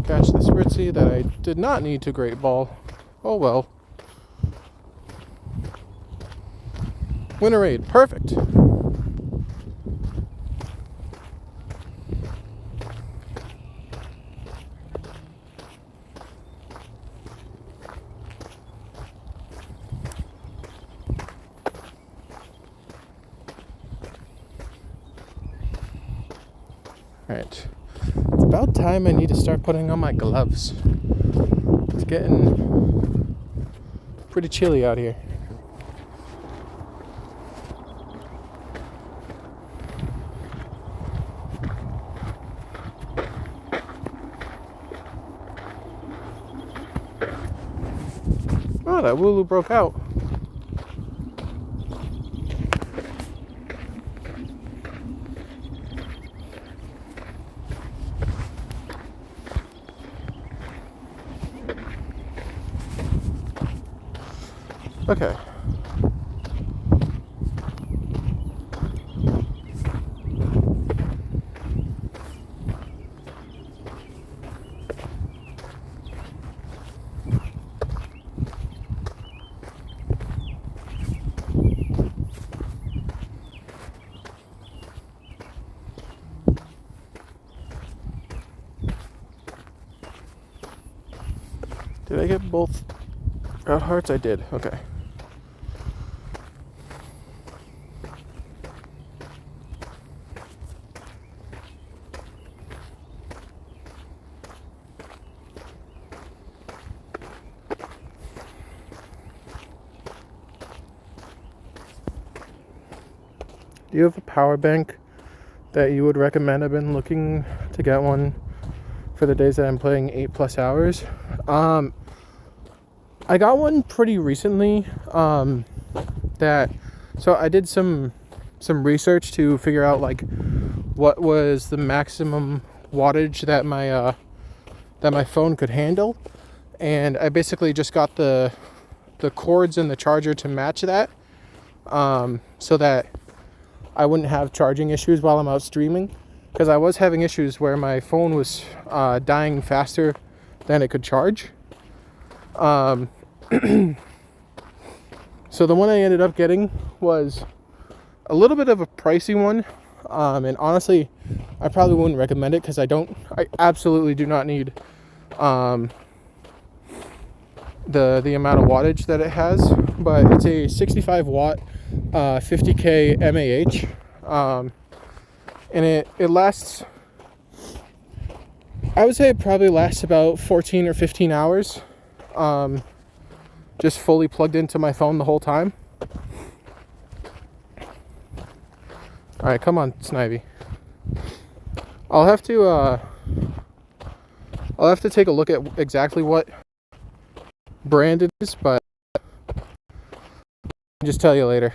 Catch the Spritzy that I did not need to Great Ball. Oh well. Winter raid. Perfect. Alright, it's about time I need to start putting on my gloves. It's getting pretty chilly out here. Oh, that Wooloo broke out. Okay. Did I get both route hearts? I did. Okay. Do you have a power bank that you would recommend? I've been looking to get one for the days that I'm playing 8+ hours. I got one pretty recently. So I did some research to figure out like what was the maximum wattage that my phone could handle, and I basically just got the cords and the charger to match that, so that I wouldn't have charging issues while I'm out streaming, because I was having issues where my phone was dying faster than it could charge. So the one I ended up getting was a little bit of a pricey one, and honestly I probably wouldn't recommend it because I absolutely do not need the amount of wattage that it has, but it's a 65 watt 50k mAh, and it lasts, I would say it probably lasts about 14 or 15 hours, just fully plugged into my phone the whole time. Alright, come on, Snivy. I'll have I'll have to take a look at exactly what brand it is, but I'll just tell you later.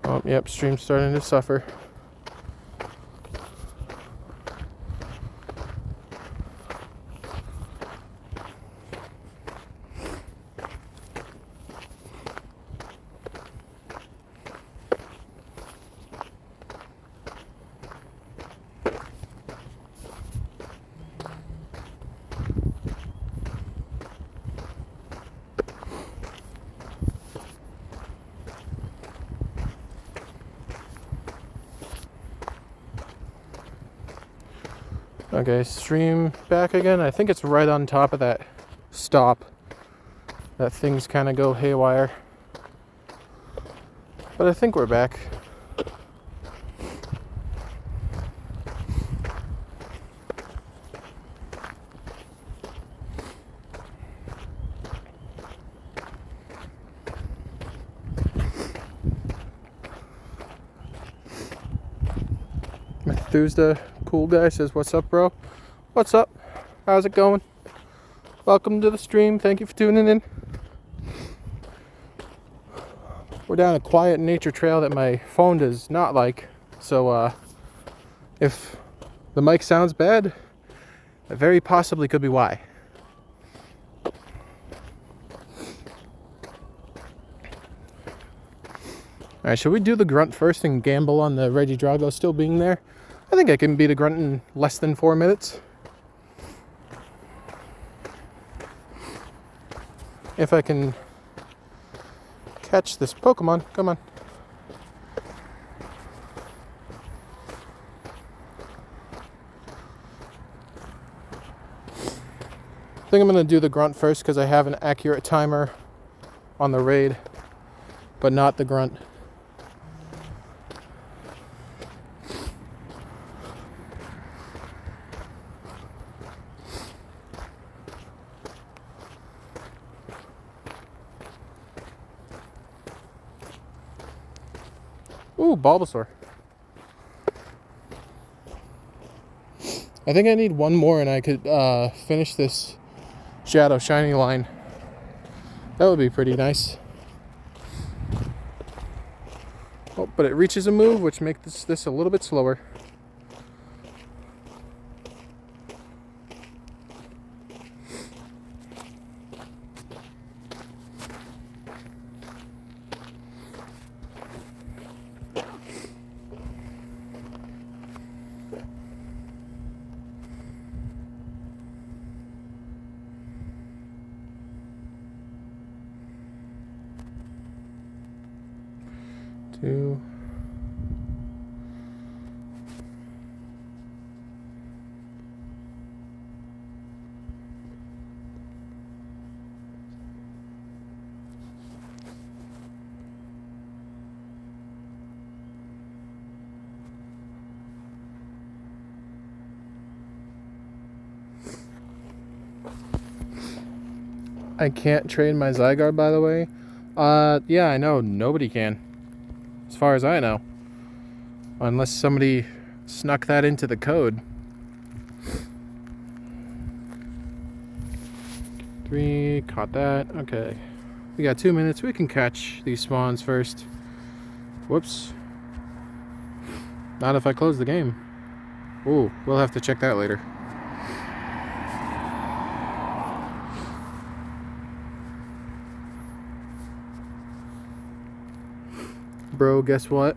Oh, yep, stream's starting to suffer. Okay, stream back again. I think it's right on top of that stop that things kind of go haywire. But I think we're back. Methuselah Cool Guy says, "What's up, bro? What's up? How's it going? Welcome to the stream. Thank you for tuning in." We're down a quiet nature trail that my phone does not like. So if the mic sounds bad, that very possibly could be why. Alright, should we do the grunt first and gamble on the Regidrago still being there? I think I can beat a grunt in less than 4 minutes. If I can catch this Pokemon. Come on. I think I'm going to do the grunt first because I have an accurate timer on the raid, but not the grunt. Ooh, Bulbasaur. I think I need one more and I could finish this Shadow Shiny line. That would be pretty nice. Oh, but it reaches a move, which makes this a little bit slower. Two. I can't trade my Zygarde, by the way. Yeah, I know. Nobody can. As far as I know. Unless somebody snuck that into the code. 3, caught that. Okay. We got 2 minutes. We can catch these spawns first. Whoops. Not if I close the game. Ooh, we'll have to check that later. Bro, guess what?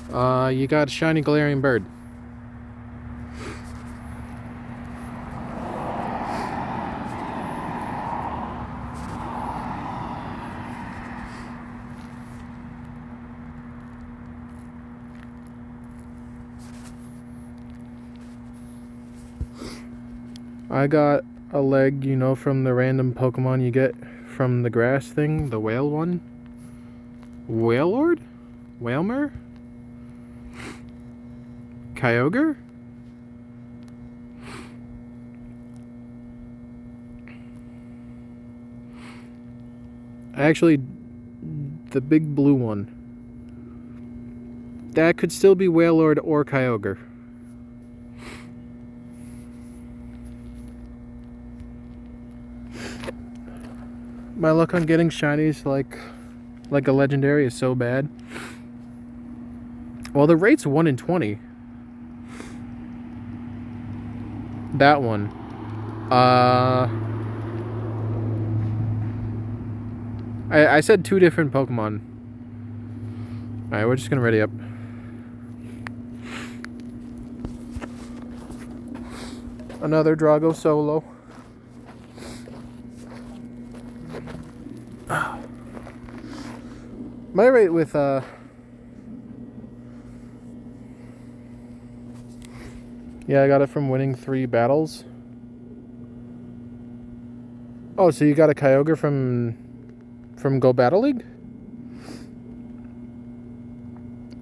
You got a shiny Galarian bird. I got a leg, you know, from the random Pokemon you get from the grass thing, the whale one. Whalelord? Whalmer? Kyogre? Actually, the big blue one. That could still be Wailord or Kyogre. My luck on getting shinies like a legendary is so bad. Well, the rate's 1 in 20. That one. I said 2 different Pokemon. Alright, we're just gonna ready up. Another Drago solo. My rate with yeah, I got it from winning 3 battles. Oh, so you got a Kyogre from Go Battle League?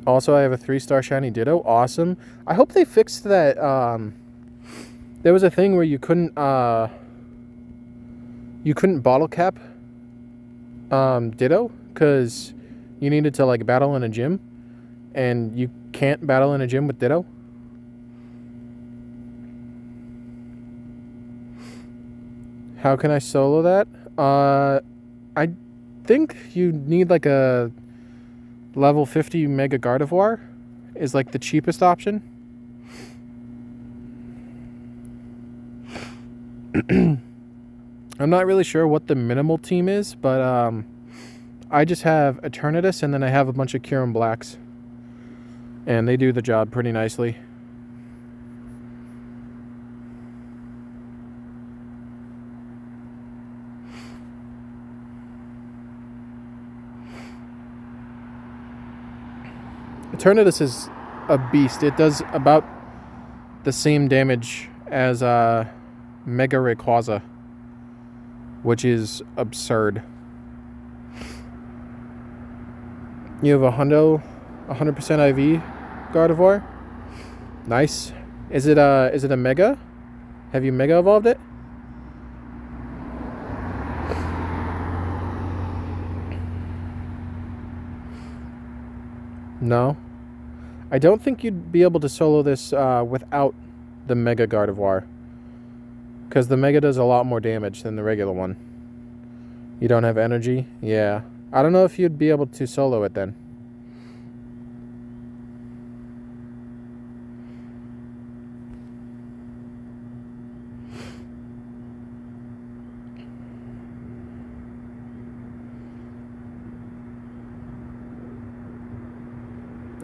Also, I have a 3-star shiny Ditto. Awesome. I hope they fixed that. There was a thing where you couldn't bottle cap Ditto because you needed to like battle in a gym, and you can't battle in a gym with Ditto. How can I solo that? I think you need like a level 50 Mega Gardevoir is like the cheapest option. I'm not really sure what the minimal team is, but I just have Eternatus and then I have a bunch of Kyurem Blacks. And they do the job pretty nicely. Eternatus is a beast. It does about the same damage as Mega Rayquaza, which is absurd. You have a 100% IV Gardevoir. Nice. Is it a Mega? Have you Mega evolved it? No. I don't think you'd be able to solo this without the Mega Gardevoir, because the Mega does a lot more damage than the regular one. You don't have energy? Yeah. I don't know if you'd be able to solo it then.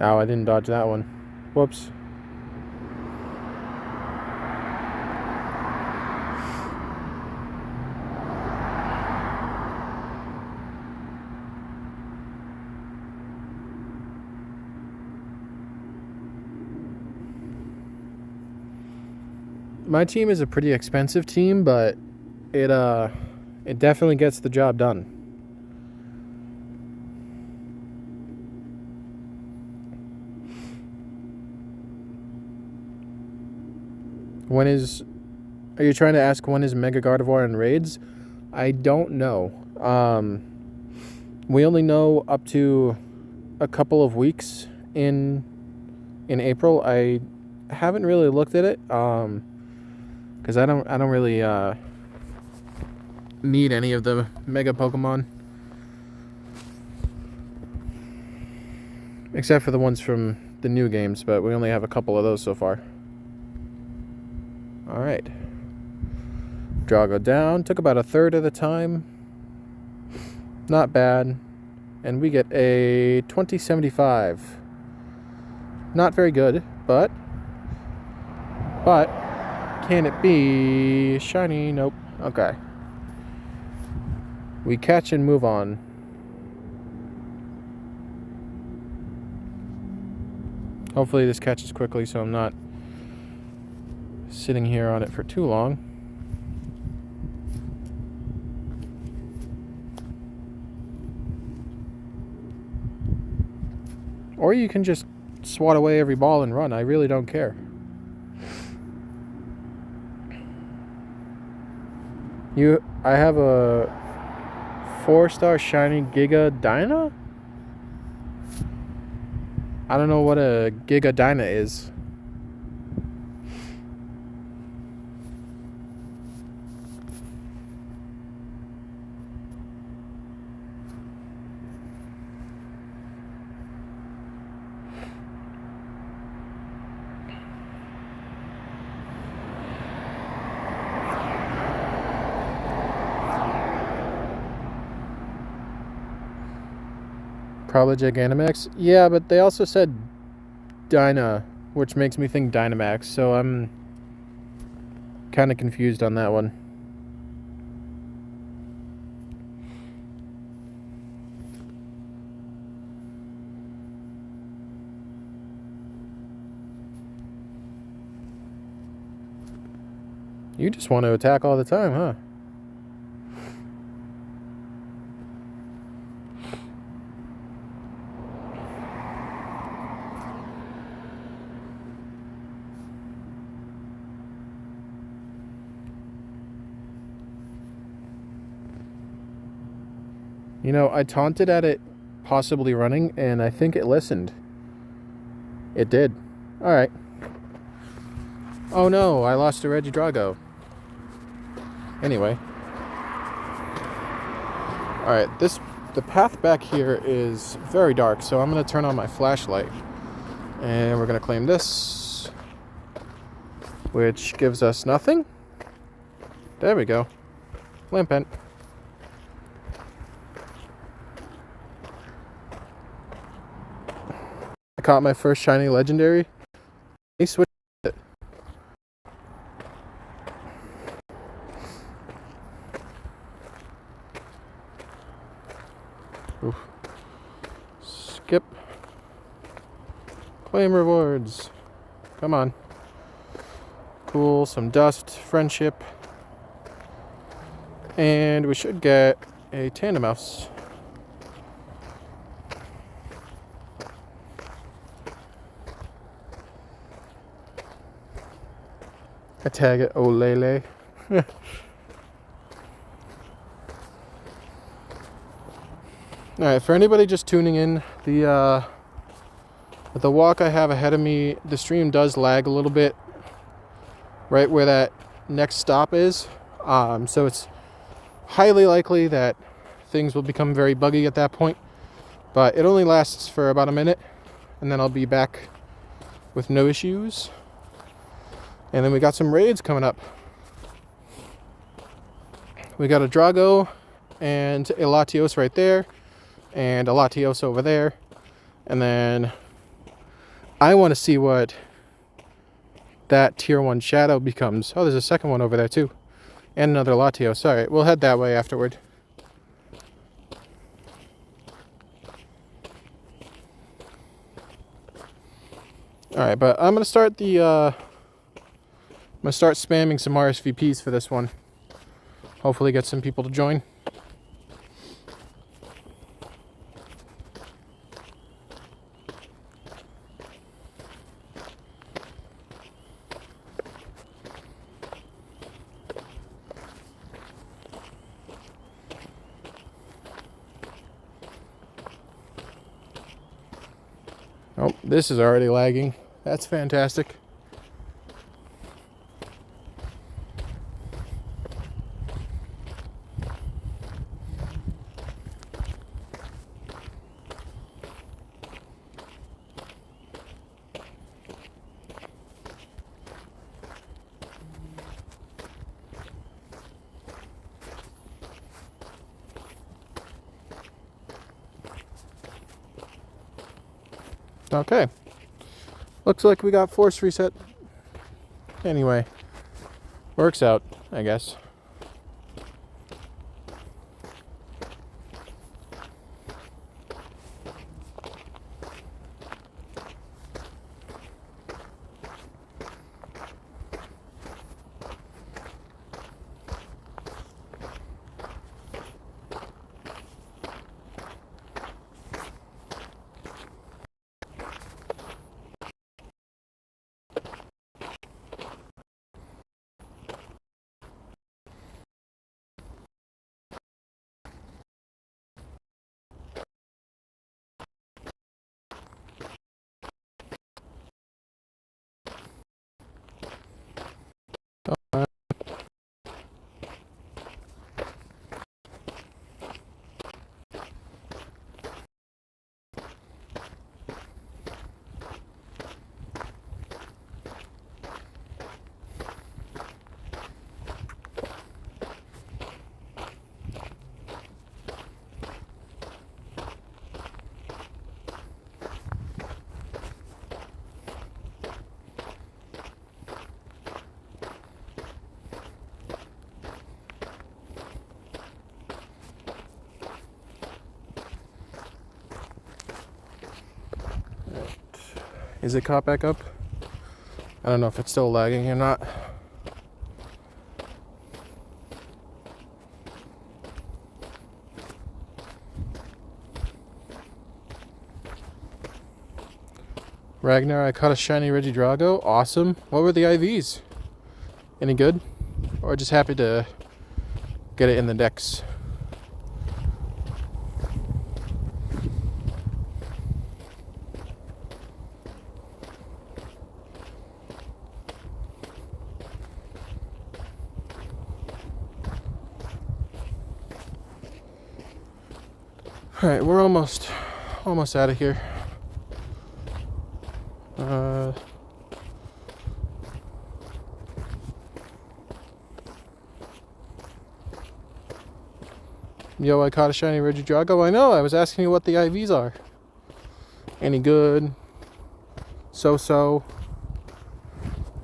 Oh, I didn't dodge that one. Whoops. My team is a pretty expensive team, but it definitely gets the job done. Are you trying to ask when is Mega Gardevoir in raids? I don't know. We only know up to a couple of weeks in April. I haven't really looked at it because I don't really need any of the Mega Pokemon, except for the ones from the new games, but we only have a couple of those so far. Alright. Drago down. Took about a third of the time. Not bad. And we get a 2075. Not very good, but can it be shiny? Nope. Okay. We catch and move on. Hopefully this catches quickly so I'm not sitting here on it for too long. Or you can just swat away every ball and run. I really don't care. I have a 4-star shiny Giga Dyna? I don't know what a Giga Dyna is. Probably Gigantamax. Yeah, but they also said Dyna, which makes me think Dynamax, so I'm kind of confused on that one. You just want to attack all the time, huh? You know, I taunted at it possibly running, and I think it listened. It did. Alright. Oh no, I lost a Regidrago. Anyway. Alright, the path back here is very dark, so I'm going to turn on my flashlight. And we're going to claim this, which gives us nothing. There we go. Lampent. I caught my first shiny legendary. He switched it. Oof. Skip. Claim rewards. Come on. Cool, some dust, friendship. And we should get a tandem mouse. I tag it Olele. Alright, for anybody just tuning in, the walk I have ahead of me, the stream does lag a little bit right where that next stop is. So it's highly likely that things will become very buggy at that point. But it only lasts for about a minute, and then I'll be back with no issues. And then we got some raids coming up. We got a Drago and a Latios right there, and a Latios over there. And then I want to see what that tier 1 shadow becomes. Oh, there's a second one over there too. And another Latios. Alright, we'll head that way afterward. Alright, but I'm gonna start spamming some RSVPs for this one. Hopefully get some people to join. Oh, this is already lagging. That's fantastic. Okay. Looks like we got force reset. Anyway, works out, I guess. Is it caught back up? I don't know if it's still lagging or not. Ragnar, I caught a shiny Regidrago. Awesome. What were the IVs? Any good? Or just happy to get it in the decks? Alright, we're almost out of here. Yo, I caught a shiny Regidrago. I know, I was asking you what the IVs are. Any good? So-so?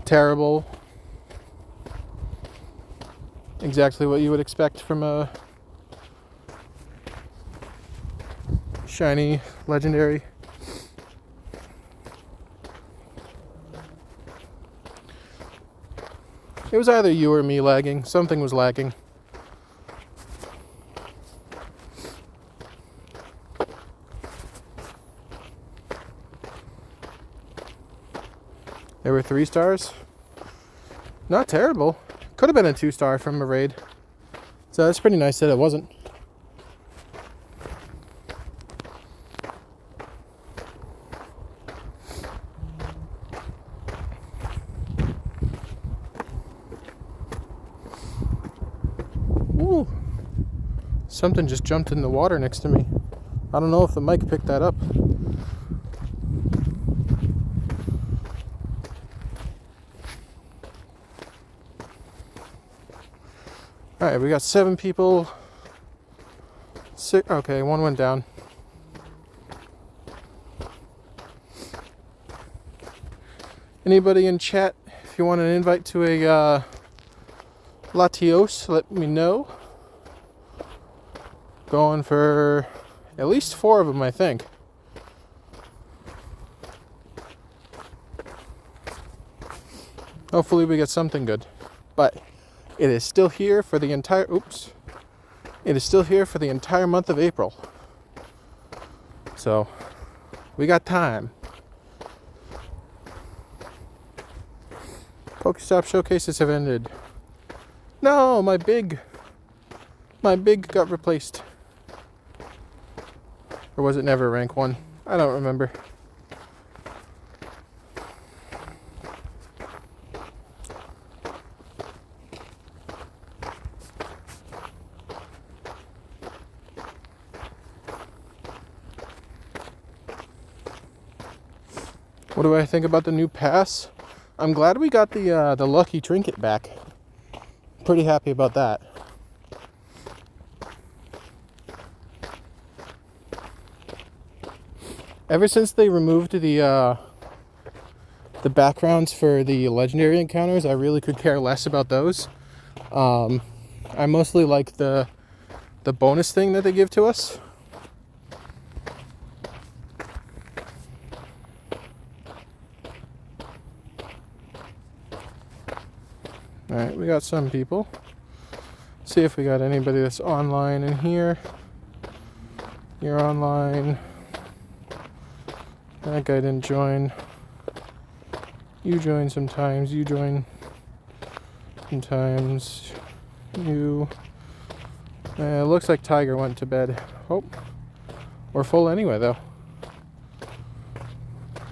Terrible? Exactly what you would expect from a shiny legendary. It was either you or me lagging. Something was lagging. There were 3 stars. Not terrible. Could have been a 2-star from a raid. So that's pretty nice that it wasn't. Ooh. Something just jumped in the water next to me. I don't know if the mic picked that up. Alright, we got 7 people. 6, okay, 1 went down. Anybody in chat, if you want an invite to a Latios, let me know. Going for at least 4 of them, I think. Hopefully we get something good. But it is still here for the entire, it is still here for the entire month of April. So, we got time. Pokestop showcases have ended. No, my big got replaced. Or was it never rank 1? I don't remember. What do I think about the new pass? I'm glad we got the lucky trinket back. Pretty happy about that. Ever since they removed the backgrounds for the legendary encounters, I really could care less about those. I mostly like the bonus thing that they give to us. Alright, we got some people. See if we got anybody that's online in here. You're online. That guy didn't join. You join sometimes. You join sometimes. You. It looks like Tiger went to bed. Oh. We're full anyway, though.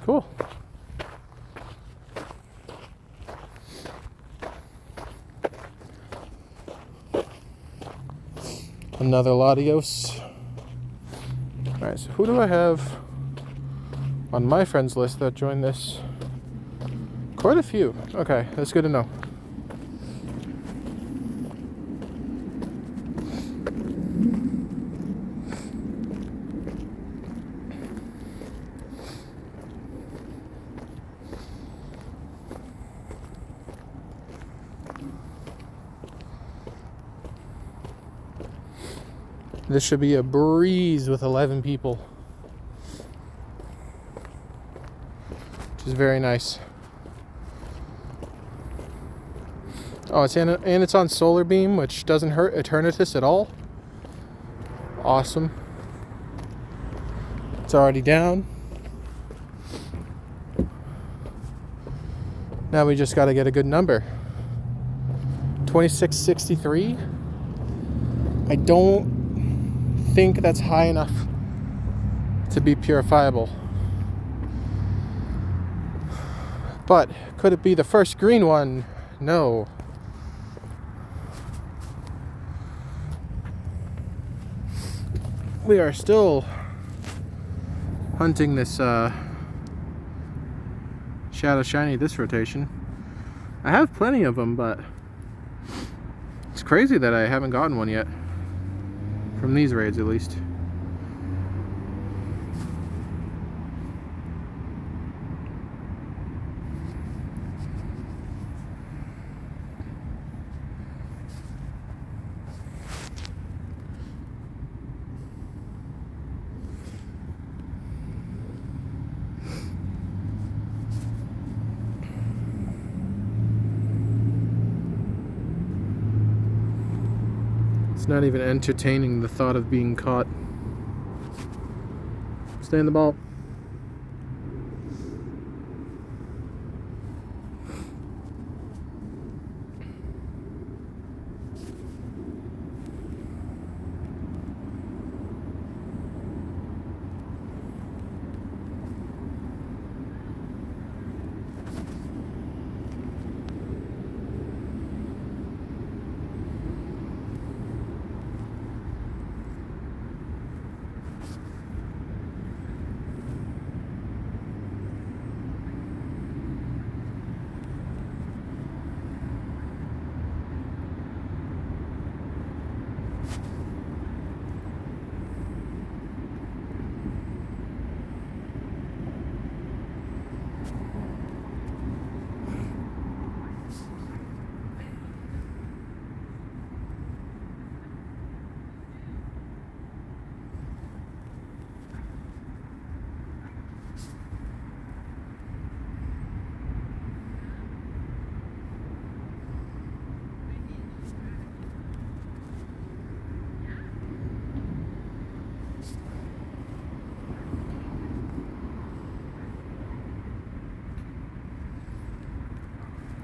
Cool. Another Latios. Alright, so who do I have on my friends list that joined this? Quite a few. Okay, that's good to know. This should be a breeze with 11 people. which is very nice. Oh, it's on Solar Beam, which doesn't hurt Eternatus at all. Awesome. It's already down. Now we just got to get a good number. 2663. I don't think that's high enough to be purifiable. But could it be the first green one? No. We are still hunting this Shadow Shiny this rotation. I have plenty of them, but it's crazy that I haven't gotten one yet. From these raids, at least. It's not even entertaining the thought of being caught. Stay in the ball.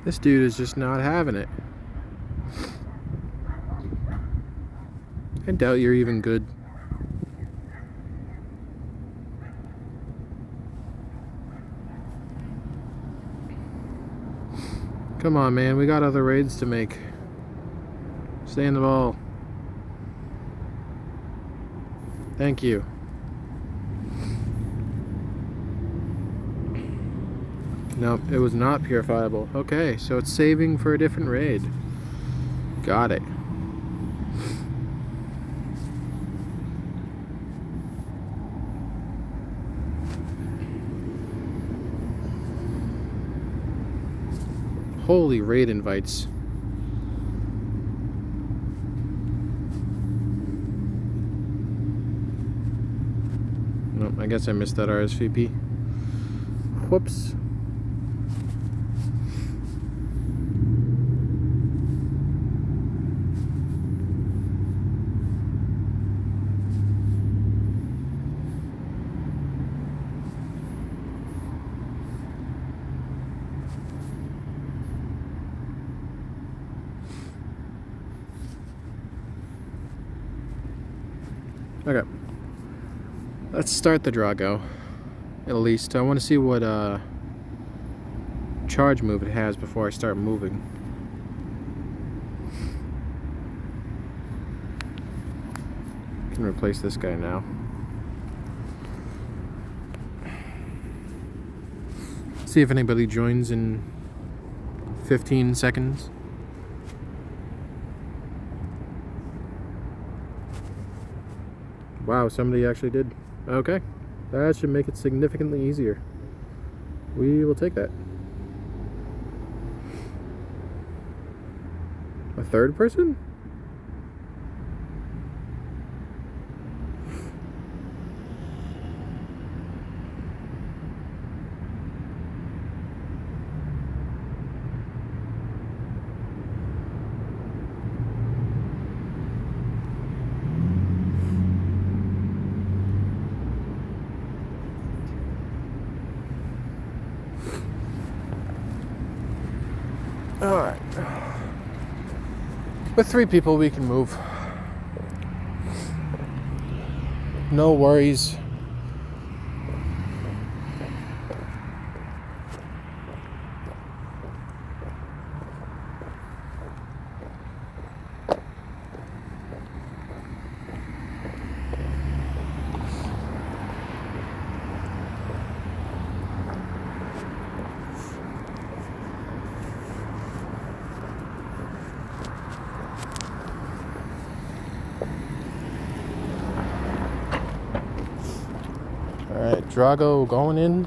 This dude is just not having it. I doubt you're even good. Come on, man. We got other raids to make. Stay in the ball. Thank you. Nope, it was not purifiable. Okay, so it's saving for a different raid. Got it. Holy raid invites. Nope, I guess I missed that RSVP. Whoops. Okay, let's start the Drago. At least I want to see what charge move it has before I start moving. I can replace this guy now. See if anybody joins in 15 seconds. Wow, somebody actually did. Okay, that should make it significantly easier. We will take that. A third person? Alright. With 3 people, we can move. No worries. Alright, Drago going in.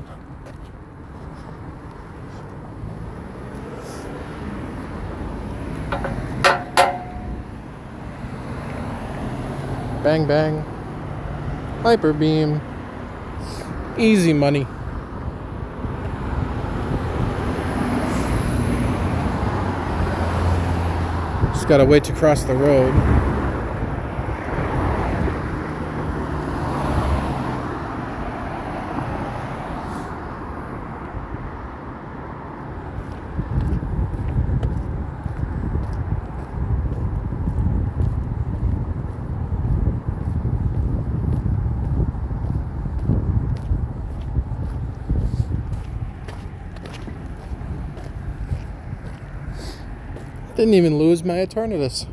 Bang bang. Hyper beam. Easy money. Just gotta wait to cross the road. Didn't even lose my Eternatus.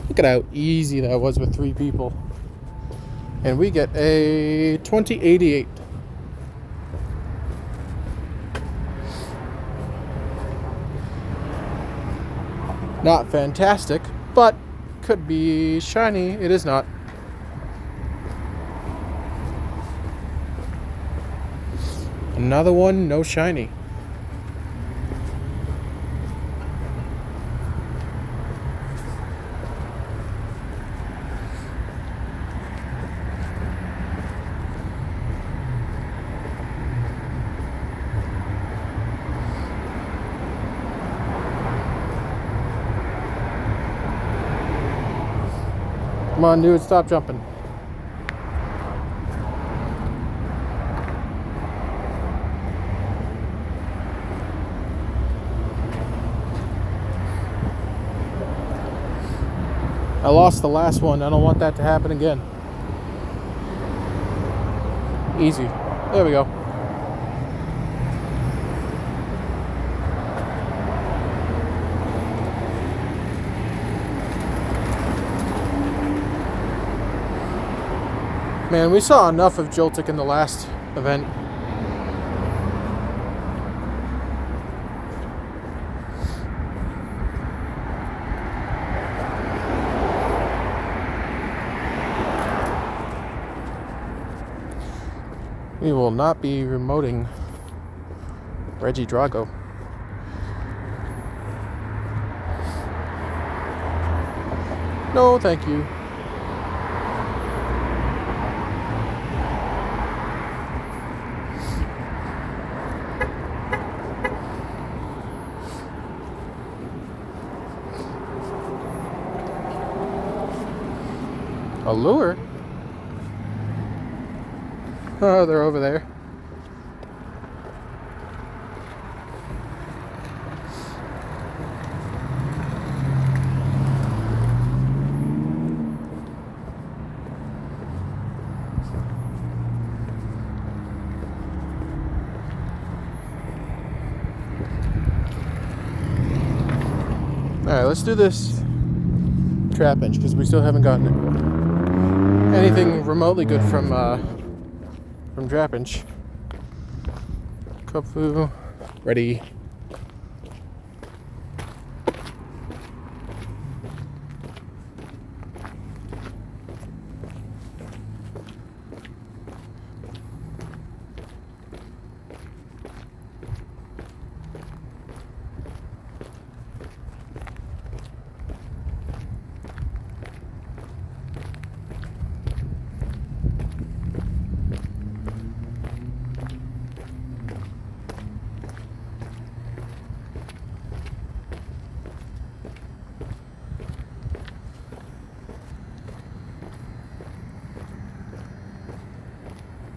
Look at how easy that was with 3 people. And we get a 2088. Not fantastic, but could be shiny. It is not. Another one, no shiny. Come on, dude, stop jumping. I lost the last one. I don't want that to happen again. Easy. There we go. Man, we saw enough of Joltik in the last event. We will not be remoting Regidrago. No, thank you. A lure? Oh, they're over there. Alright, let's do this trap bench because we still haven't gotten anything remotely good from Drapinch. Kofu, ready.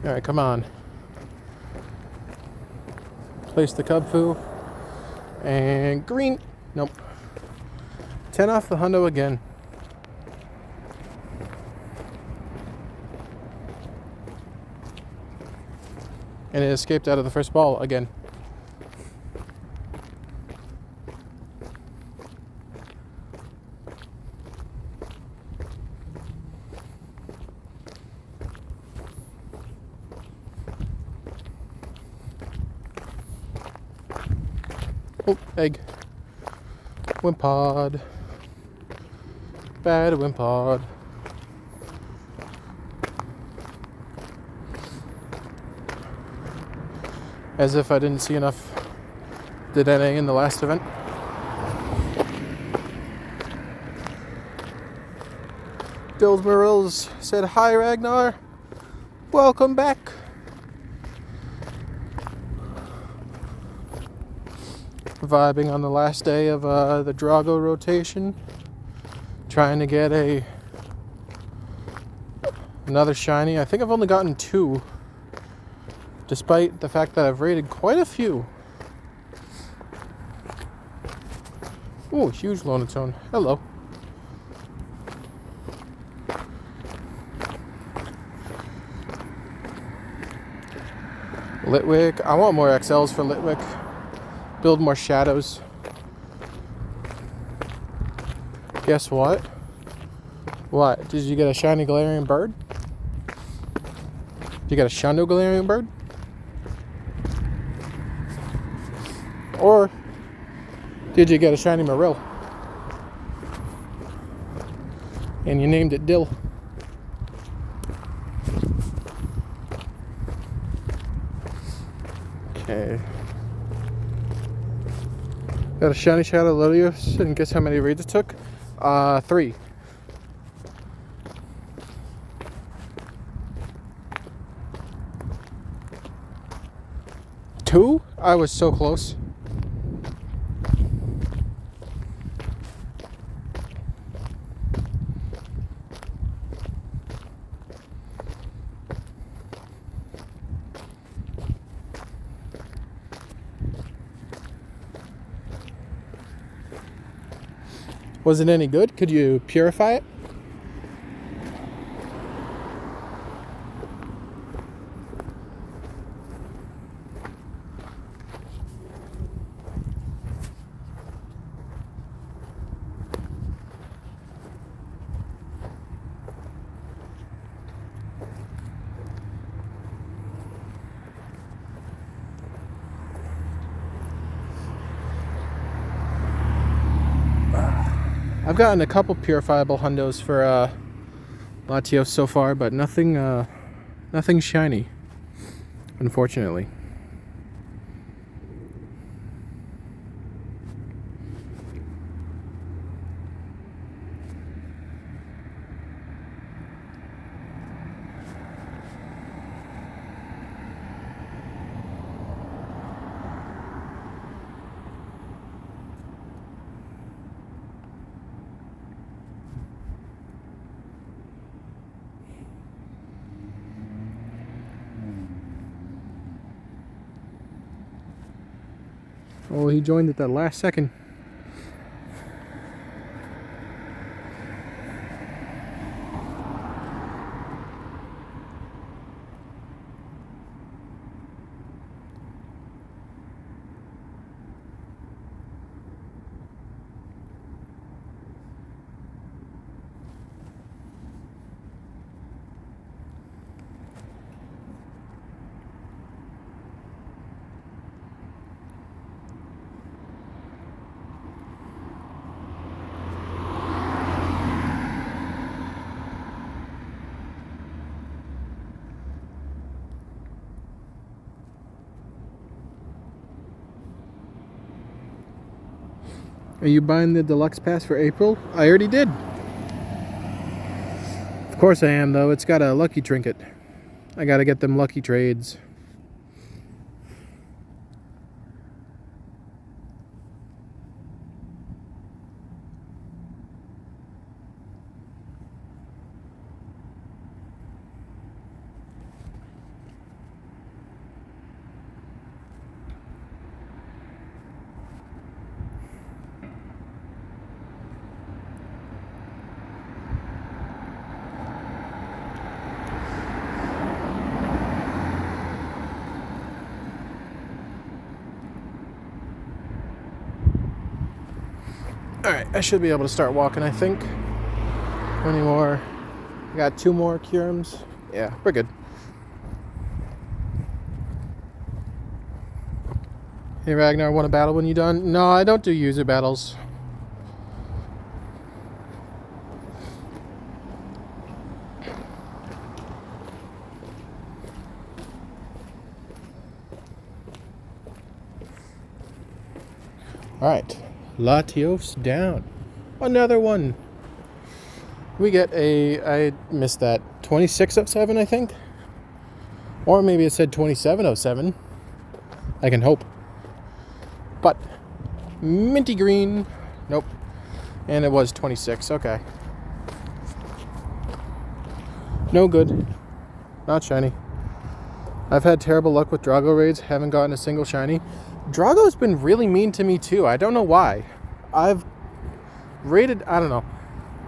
All right, come on. Place the Cub Foo. And green. Nope. 10 off the hundo again. And it escaped out of the first ball again. Oh, egg. Wimpod. Bad Wimpod. As if I didn't see enough Did NA in the last event. Dills Marills said, "Hi Ragnar, welcome back." Vibing on the last day of the Drago rotation, trying to get another shiny. I think I've only gotten 2, despite the fact that I've rated quite a few. Ooh, huge Lonotone. Hello. Litwick. I want more XLs for Litwick. Build more shadows. Guess what? What? Did you get a shiny Galarian bird? Did you get a Shundo Galarian bird? Or did you get a shiny Marill? And you named it Dill. Okay. Got a shiny Shadow Latios, and guess how many raids it took? 3. Two? I was so close. Was it any good? Could you purify it? I've gotten a couple purifiable hundos for Latios so far, but nothing shiny, unfortunately. Oh, he joined at the last second. Are you buying the deluxe pass for April? I already did. Of course I am, though. It's got a lucky trinket. I gotta get them lucky trades. Alright, I should be able to start walking, I think. Any more? I got 2 more Curums. Yeah, we're good. Hey Ragnar, want a battle when you're done? No, I don't do user battles. Alright, Latios down. Another one. We get I missed that, 26/7, I think? Or maybe it said 27/7. I can hope. But, minty green. Nope. And it was 26, okay. No good. Not shiny. I've had terrible luck with Drago raids, haven't gotten a single shiny. Drago's been really mean to me too. I don't know why. I've rated, I don't know,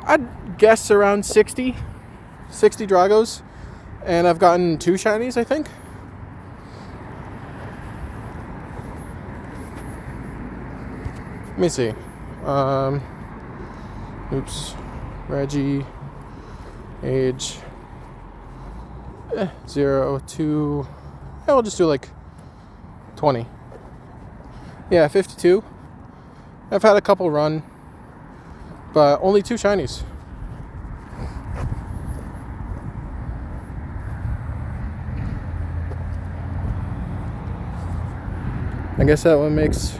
I'd guess around 60 Dragos, and I've gotten 2 shinies, I think. Let me see. Oops. Reggie. Age. 0 to... Yeah, we'll just do like 20. Yeah, 52. I've had a couple run, but only 2 shinies. I guess that one makes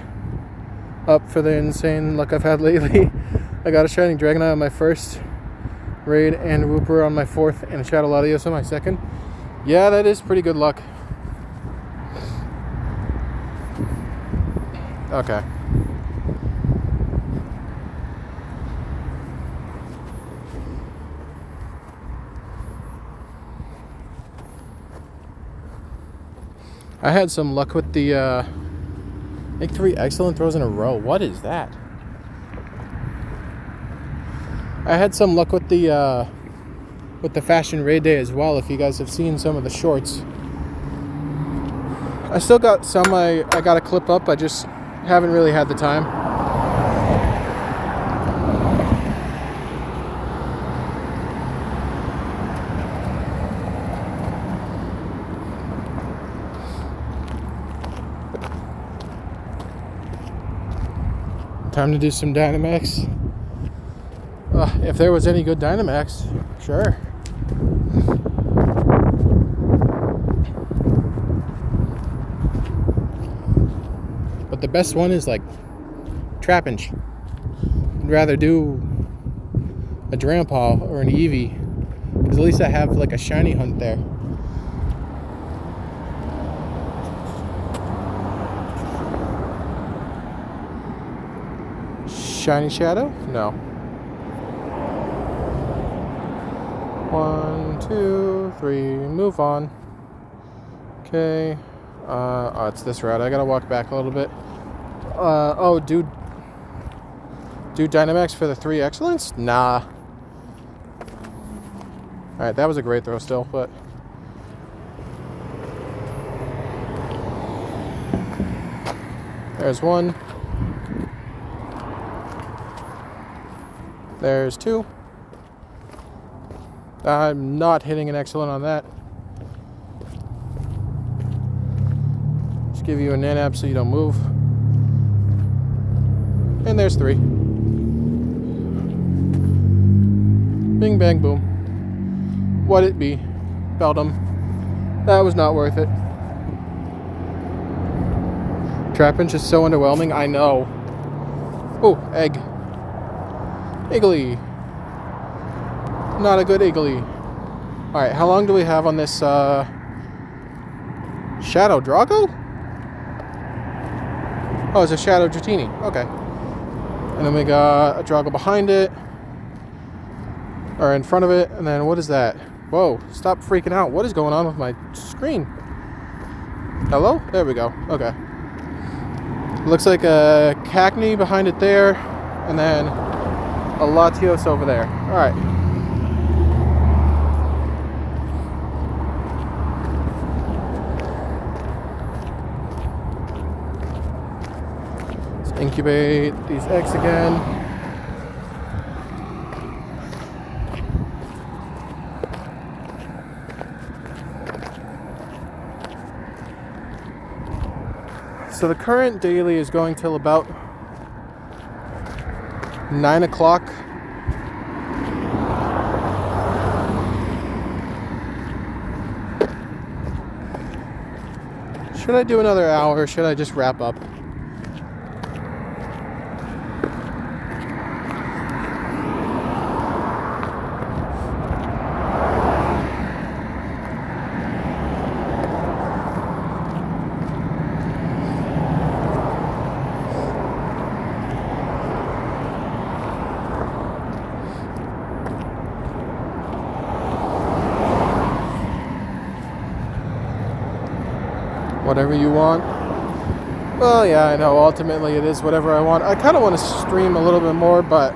up for the insane luck I've had lately. I got a shiny Dragonite on my first raid, and Wooper on my 4th, and a Shadow Latios on my 2nd. Yeah, that is pretty good luck. Okay. I had some luck with the, I think 3 excellent throws in a row. What is that? I had some luck with the fashion raid day as well, if you guys have seen some of the shorts. I still got some I got to clip up, I just haven't really had the time. Time to do some Dynamax. If there was any good Dynamax, sure. But the best one is like Trapinch. I'd rather do a Drampaw or an Eevee, because at least I have like a shiny hunt there. Shiny Shadow? No. 1, 2, 3, move on. Okay. Oh, it's this route. I gotta walk back a little bit. Oh, dude. Do Dynamax for the 3 excellence? Nah. Alright, that was a great throw still, but... There's 1. There's 2. I'm not hitting an excellent on that. Just give you a Nanab so you don't move. And there's 3. Bing, bang, boom. What it be? Beldum. That was not worth it. Trapinch is so underwhelming. I know. Oh, egg. Iggly. Not a good Iggly. Alright, how long do we have on this Shadow Drago? Oh, it's a Shadow Dratini. Okay. And then we got a Drago behind it. Or in front of it. And then what is that? Whoa, stop freaking out. What is going on with my screen? Hello? There we go. Okay. Looks like a Cacnea behind it there. And then a Latios over there. Alright. Let's incubate these eggs again. So the current daily is going till about 9 o'clock. Should I do another hour or should I just wrap up? Whatever you want. Well, yeah, I know. Ultimately, it is whatever I want. I kind of want to stream a little bit more, but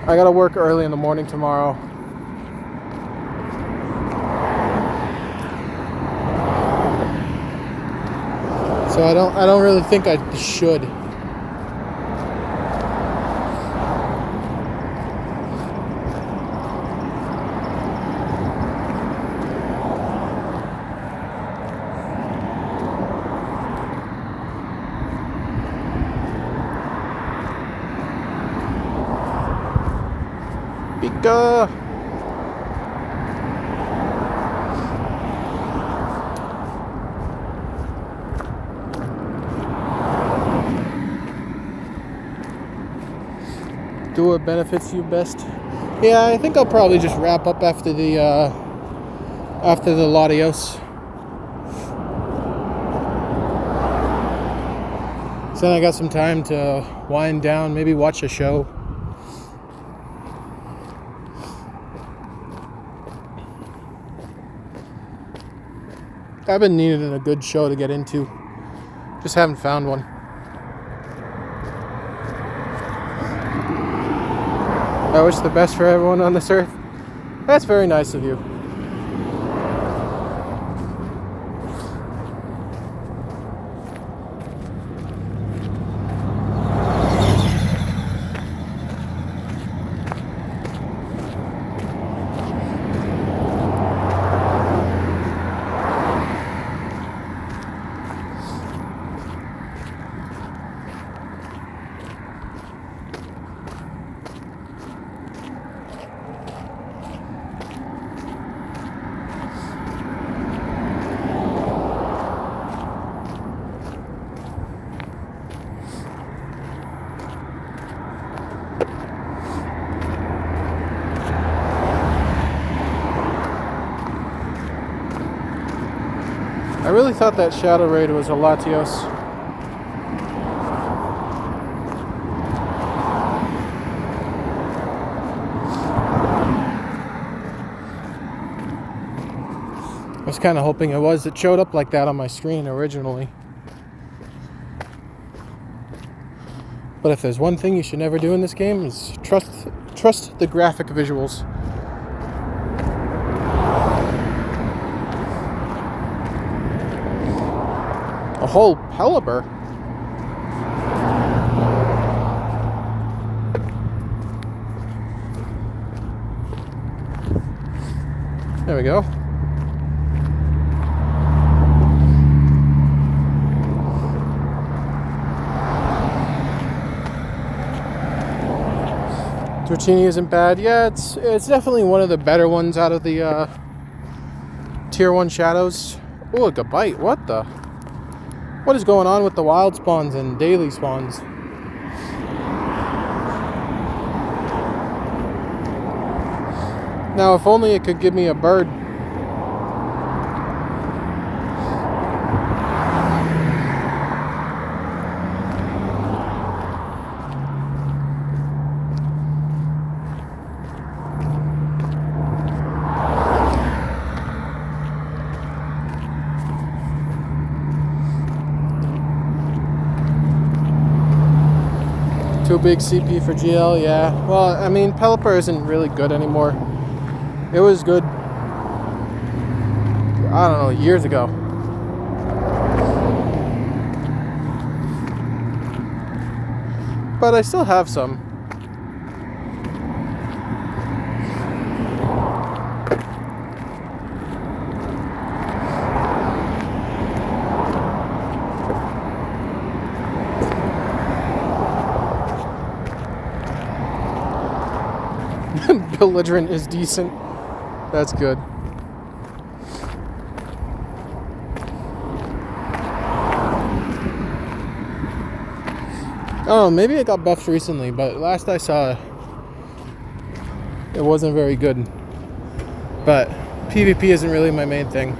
I gotta work early in the morning tomorrow. So I don't really think I should. Pika! Do what benefits you best. Yeah, I think I'll probably just wrap up after the Latios. So then I got some time to wind down, maybe watch a show. I've been needing a good show to get into. Just haven't found one. I wish the best for everyone on this earth. That's very nice of you. I really thought that Shadow Raid was a Latios. I was kind of hoping it was. It showed up like that on my screen originally. But if there's one thing you should never do in this game is trust the graphic visuals. A whole Pelipper. There we go. Dratini isn't bad. Yeah, it's definitely one of the better ones out of the tier 1 shadows. Oh, a Gabite. What is going on with the wild spawns and daily spawns? Now, if only it could give me a bird. Too big CP for GL, yeah. Well, I mean, Pelipper isn't really good anymore. It was good, I don't know, years ago. But I still have some. belligerent is decent. That's good. Oh, maybe it got buffed recently, but last I saw, it wasn't very good. But PvP isn't really my main thing.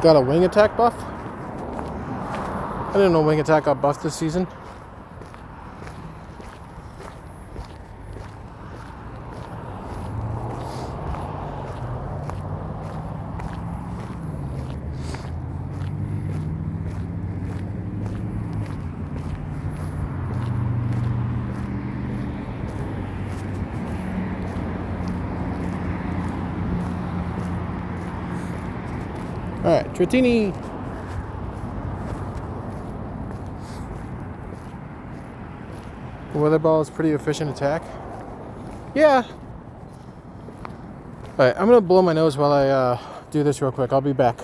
Got a wing attack buff? I didn't know wing attack got buffed this season. Alright, Dratini. Weather ball is pretty efficient attack. Yeah. Alright, I'm gonna blow my nose while I do this real quick. I'll be back.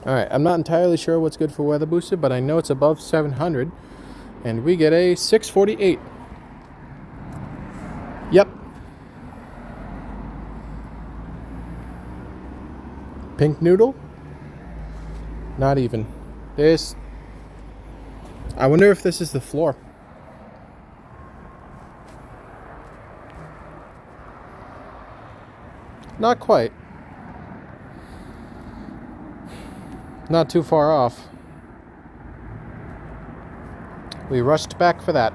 Alright, I'm not entirely sure what's good for weather boosted, but I know it's above 700. And we get a 648. Yep. Pink noodle? Not even. This. I wonder if this is the floor. Not quite. Not too far off. We rushed back for that.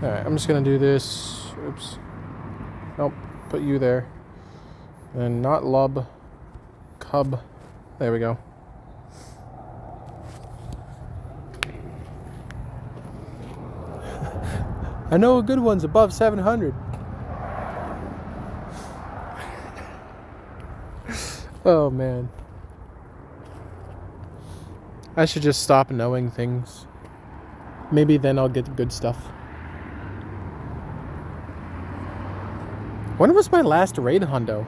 Alright, I'm just gonna do this. Oops. Nope, put you there. And not lub. Cub. There we go. I know a good one's above 700. Oh man. I should just stop knowing things. Maybe then I'll get good stuff. When was my last raid hundo?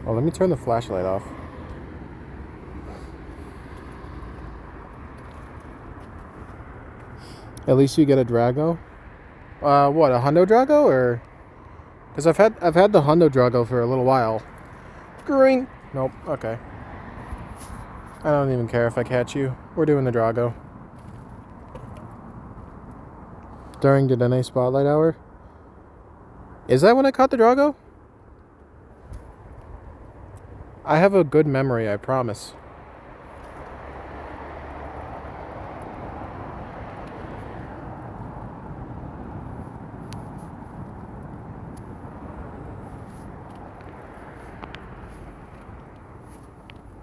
Oh, let me turn the flashlight off. At least you get a Drago. What, a Hundo Drago, or? Because I've had the Hundo Drago for a little while. Green. Nope. Okay. I don't even care if I catch you. We're doing the Drago. During the Dene Spotlight Hour. Is that when I caught the Drago? I have a good memory, I promise.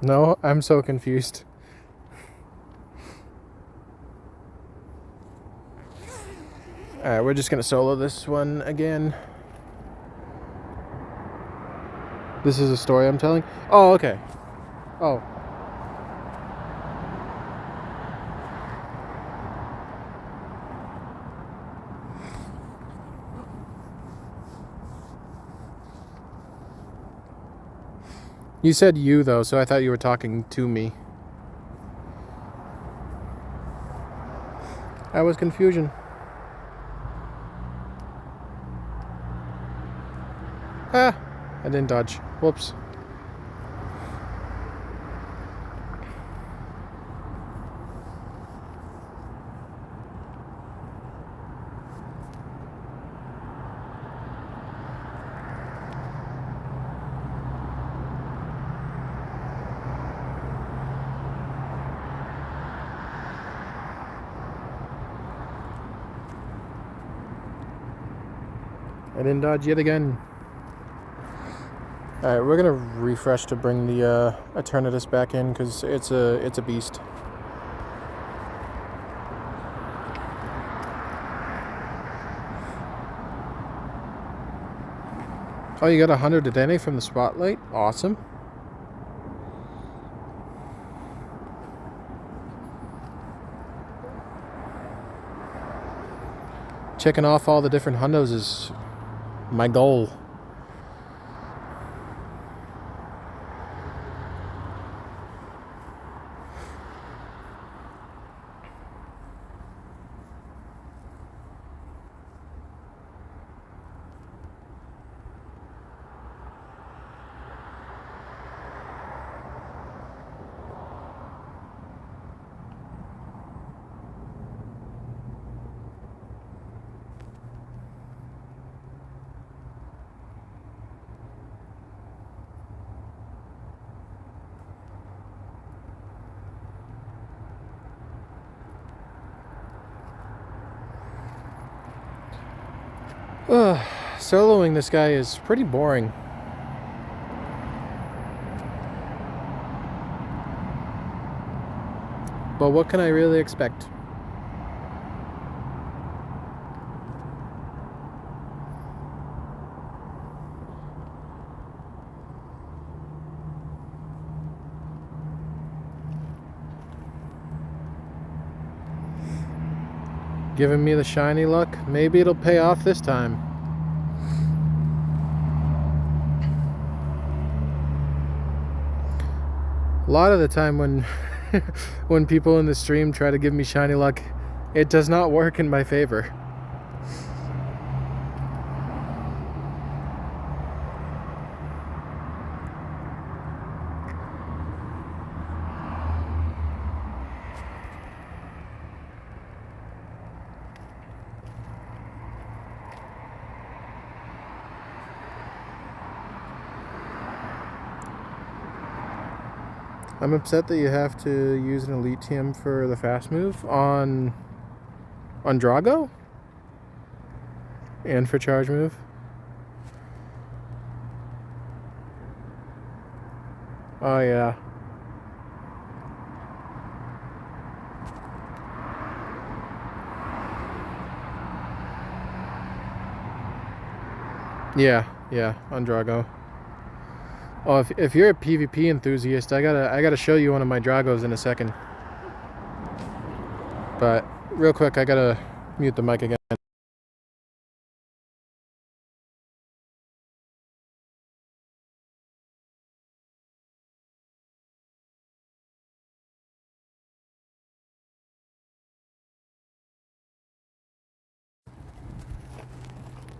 No, I'm so confused. Alright, we're just gonna solo this one again. This is a story I'm telling? Oh, okay. Oh. You said you, though, so I thought you were talking to me. That was confusion. Ah, I didn't dodge. Whoops. I didn't dodge yet again. Alright, we're gonna refresh to bring the Eternatus back in because it's a beast. Oh, you got 100 Dedenne from the spotlight? Awesome. Checking off all the different hundos is my goal. Soloing this guy is pretty boring. But what can I really expect? Giving me the shiny luck. Maybe it'll pay off this time. A lot of the time when when people in the stream try to give me shiny luck, it does not work in my favor. I'm upset that you have to use an elite TM for the fast move on Drago and for charge move. Oh yeah. Yeah, on Drago. Oh, if you're a PvP enthusiast, I gotta show you one of my Dragos in a second. But real quick, I gotta mute the mic again.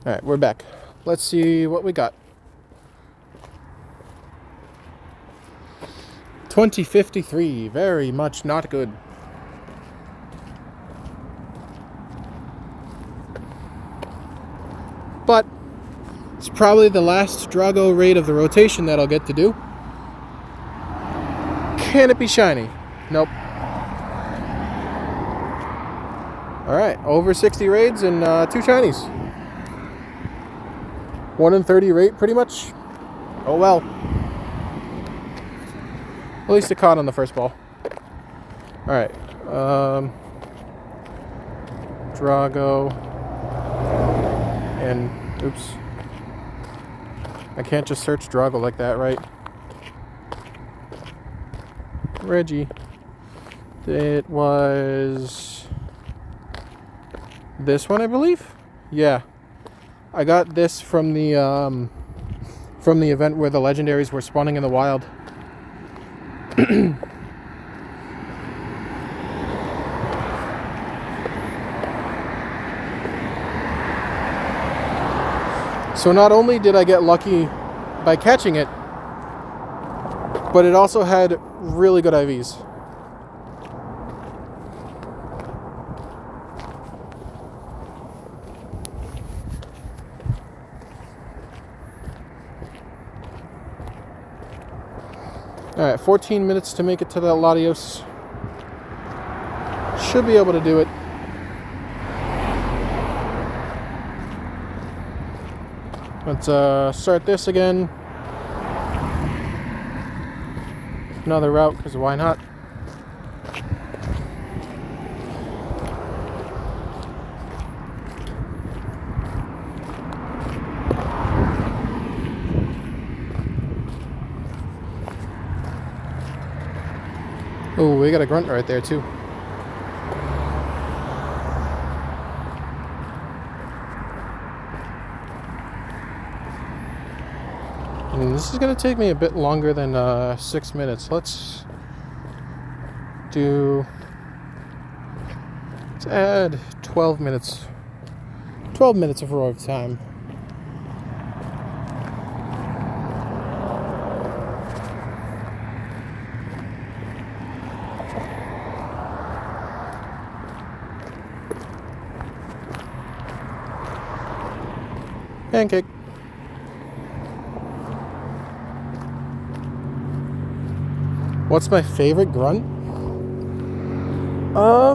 Alright, we're back. Let's see what we got. 2053, very much not good. But it's probably the last Drago raid of the rotation that I'll get to do. Can it be shiny? Nope. Alright, over 60 raids and 2 shinies. 1 in 30 rate, pretty much. Oh well. At least it caught on the first ball. Alright. Drago. And, oops. I can't just search Drago like that, right? Reggie. It was this one, I believe? Yeah. I got this from the from the event where the legendaries were spawning in the wild. So not only did I get lucky by catching it, but it also had really good IVs. Alright, 14 minutes to make it to the Latios. Should be able to do it. Let's start this again. Another route, because why not? Oh, we got a grunt right there too. And this is going to take me a bit longer than 6 minutes. Let's add 12 minutes. 12 minutes of roar time. Pancake. What's my favorite grunt? I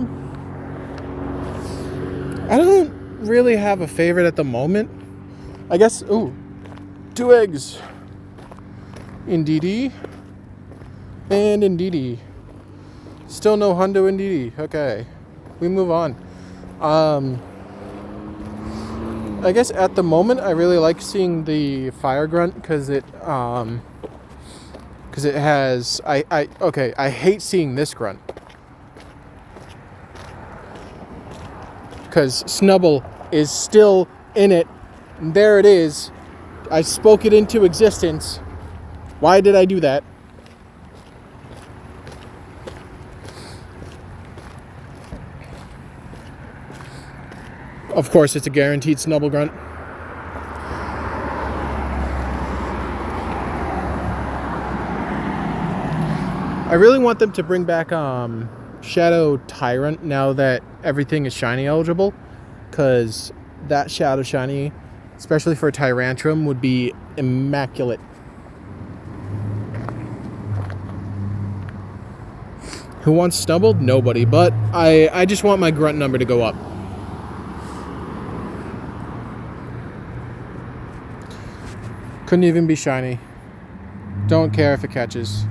don't really have a favorite at the moment. I guess, 2 eggs. Indeedy. And Indeedy. Still no hundo Indeedy. Okay. We move on. I guess at the moment I really like seeing the fire grunt because it has I hate seeing this grunt because Snubble is still in it. And there it is. I spoke it into existence. Why did I do that? Of course, it's a guaranteed Snubble grunt. I really want them to bring back Shadow Tyrant now that everything is shiny eligible, because that Shadow Shiny, especially for Tyrantrum, would be immaculate. Who wants Snubbled? Nobody, but I just want my grunt number to go up. Couldn't even be shiny. Don't care if it catches.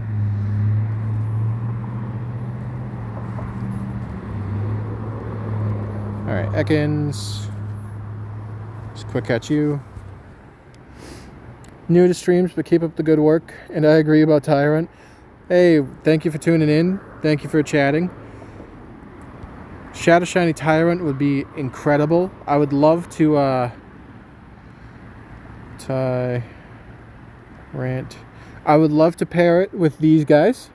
Alright, Ekans. Just quick catch you. New to streams, but keep up the good work. And I agree about Tyrant. Hey, thank you for tuning in. Thank you for chatting. Shadow Shiny Tyrant would be incredible. I would love to I would love to pair it with these guys.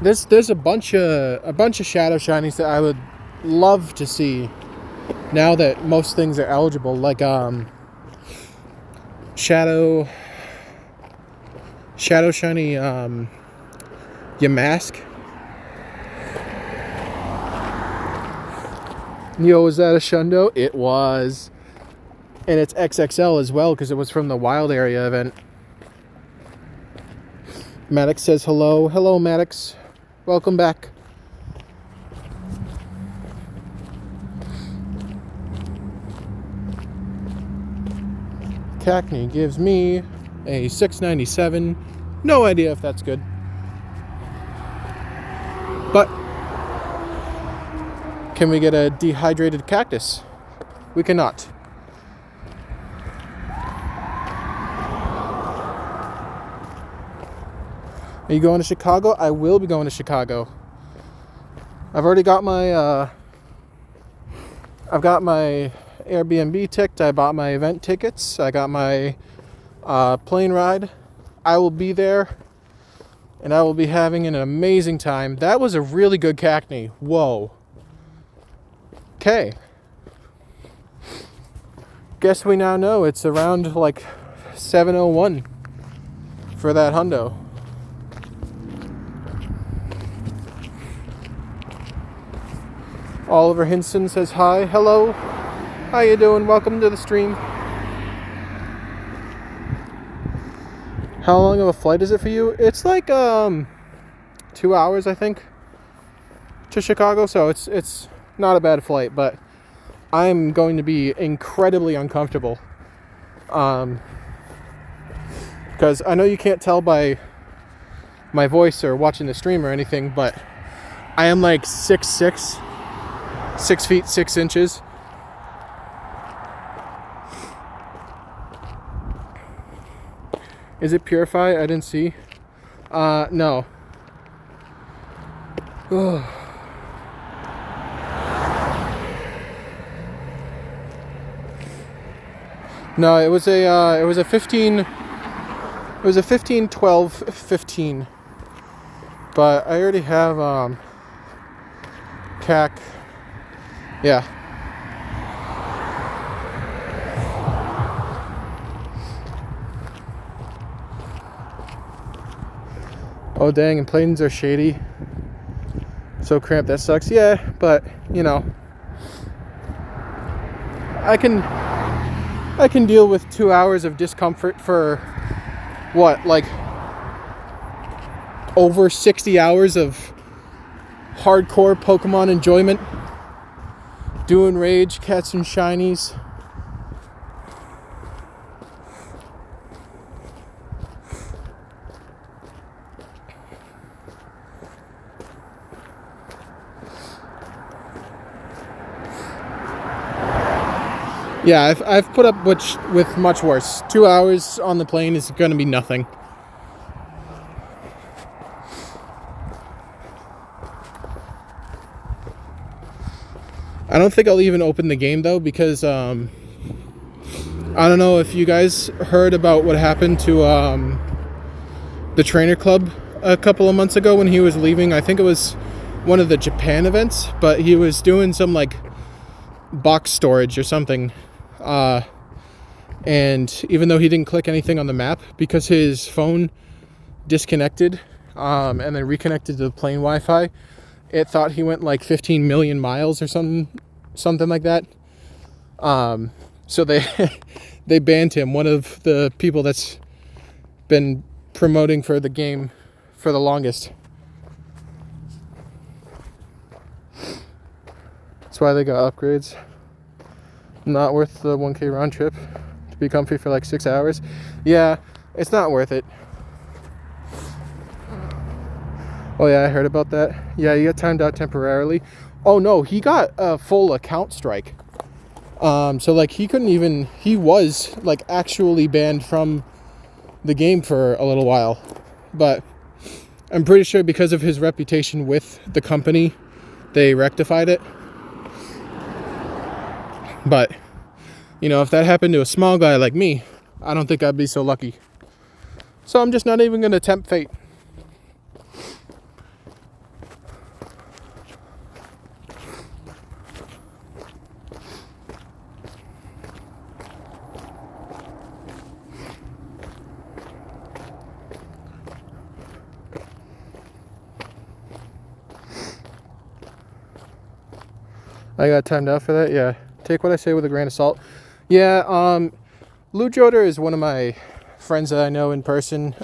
There's a bunch of Shadow Shinies that I would love to see now that most things are eligible, like Shadow Shiny Yamask. Yo, was that a Shundo? It was. And it's XXL as well because it was from the Wild Area event. Maddox says hello. Hello, Maddox. Welcome back. Cackney gives me a 697. No idea if that's good. But can we get a dehydrated cactus? We cannot. Are you going to Chicago? I will be going to Chicago. I've already got my I've got my Airbnb ticked. I bought my event tickets. I got my plane ride. I will be there, and I will be having an amazing time. That was a really good cacney. Whoa. Okay. Guess we now know it's around like 7:01 for that hundo. Oliver Hinson says hi. Hello. How you doing? Welcome to the stream. How long of a flight is it for you? It's like 2 hours, I think, to Chicago. So it's not a bad flight, but I'm going to be incredibly uncomfortable. Because I know you can't tell by my voice or watching the stream or anything, but I am like 6'6", 6 feet 6 inches. Is it Purify? I didn't see. No. Ugh. No, it was a 15. It was a 15, 12, 15. But I already have CAC. Yeah. Oh dang, and planes are shady. So cramped, that sucks. Yeah, but you know, I can deal with 2 hours of discomfort for what, like over 60 hours of hardcore Pokemon enjoyment, doing rage, cats and shinies. Yeah, I've put up with much worse. 2 hours on the plane is going to be nothing. I don't think I'll even open the game though, because I don't know if you guys heard about what happened to the trainer club a couple of months ago when he was leaving. I think it was one of the Japan events, but he was doing some like box storage or something. And even though he didn't click anything on the map, because his phone disconnected and then reconnected to the plane Wi-Fi, it thought he went like 15 million miles or something like that. So they banned him, one of the people that's been promoting for the game for the longest. That's why they got upgrades. Not worth the 1K round trip to be comfy for like 6 hours. Yeah, it's not worth it. Oh yeah, I heard about that. Yeah, you got timed out temporarily. Oh no, he got a full account strike. So like he was like actually banned from the game for a little while. But I'm pretty sure because of his reputation with the company, they rectified it. But, you know, if that happened to a small guy like me, I don't think I'd be so lucky. So I'm just not even going to tempt fate. I got timed out for that? Yeah. Take what I say with a grain of salt. Yeah, Lou Joder is one of my friends that I know in person.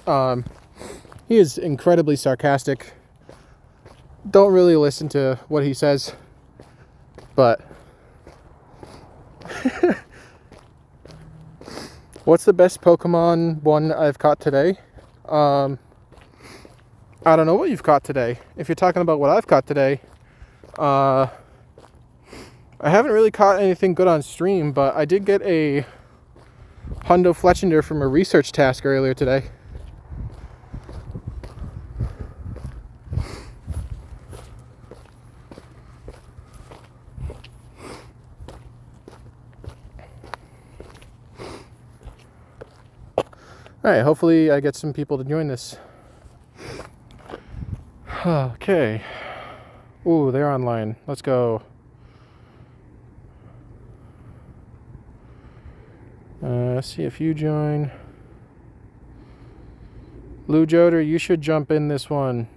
He is incredibly sarcastic. Don't really listen to what he says, but what's the best Pokemon one I've caught today? I don't know what you've caught today. If you're talking about what I've caught today, I haven't really caught anything good on stream, but I did get a Hundo Fletchender from a research task earlier today. Alright, hopefully I get some people to join this. Okay. Ooh, they're online. Let's go. See if you join. Lou Joder, you should jump in this one.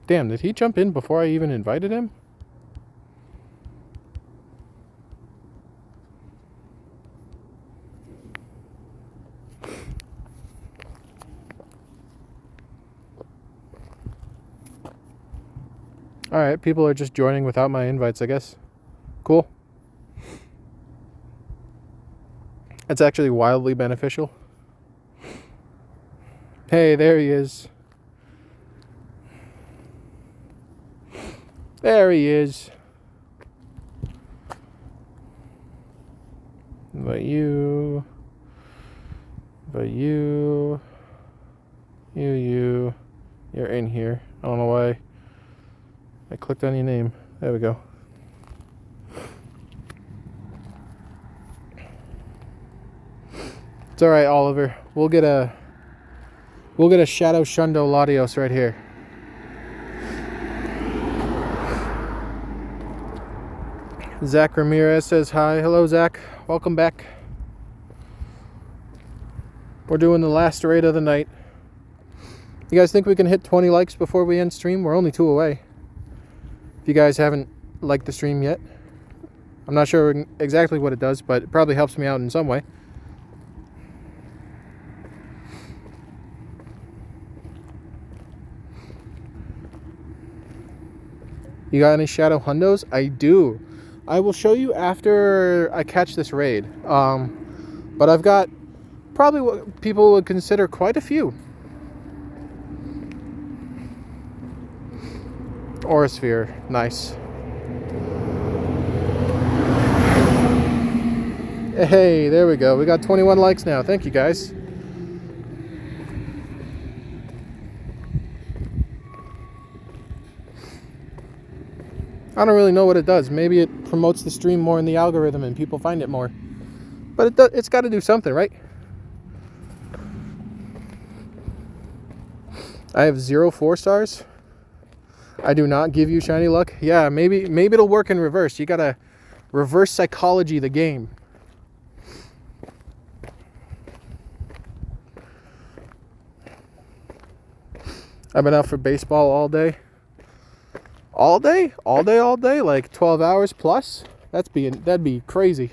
Damn, did he jump in before I even invited him? Alright, people are just joining without my invites, I guess. Cool. That's actually wildly beneficial. Hey, there he is. There he is. But you. You're in here. I don't know why. I clicked on your name. There we go. It's alright, Oliver. We'll get a Shadow Shundo Latios right here. Zach Ramirez says hi. Hello, Zach. Welcome back. We're doing the last raid of the night. You guys think we can hit 20 likes before we end stream? We're only 2 away. If you guys haven't liked the stream yet. I'm not sure exactly what it does, but it probably helps me out in some way. You got any Shadow Hundos? I do. I will show you after I catch this raid. But I've got probably what people would consider quite a few. Aurasphere, nice. Hey, there we go. We got 21 likes now. Thank you, guys. I don't really know what it does. Maybe it promotes the stream more in the algorithm and people find it more. But it's got to do something, right? I have 0 4-stars. I do not give you shiny luck. Yeah, maybe it'll work in reverse. You gotta reverse psychology the game. I've been out for baseball all day. All day? All day? Like 12 hours plus? That'd be crazy.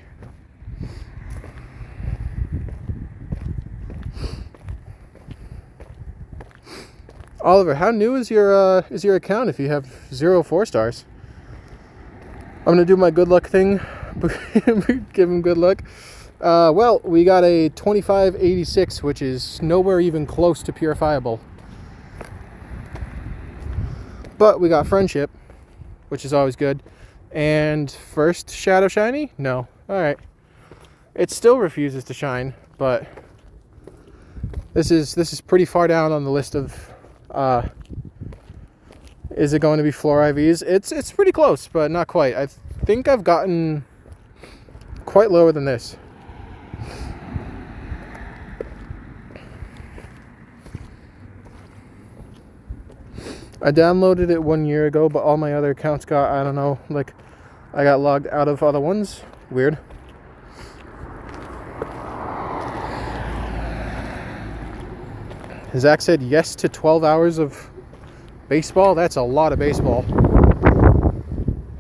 Oliver, how new is your account if you have 0 4-stars? I'm gonna do my good luck thing. Give him good luck. Well, we got a 2586, which is nowhere even close to purifiable. But we got friendship, which is always good. And first Shadow Shiny? No. Alright. It still refuses to shine, but this is pretty far down on the list of is it going to be floor IVs? It's pretty close, but not quite. I think I've gotten quite lower than this. I downloaded it 1 year ago, but all my other accounts got, I don't know, like I got logged out of other ones. Weird. Zach said yes to 12 hours of baseball. That's a lot of baseball.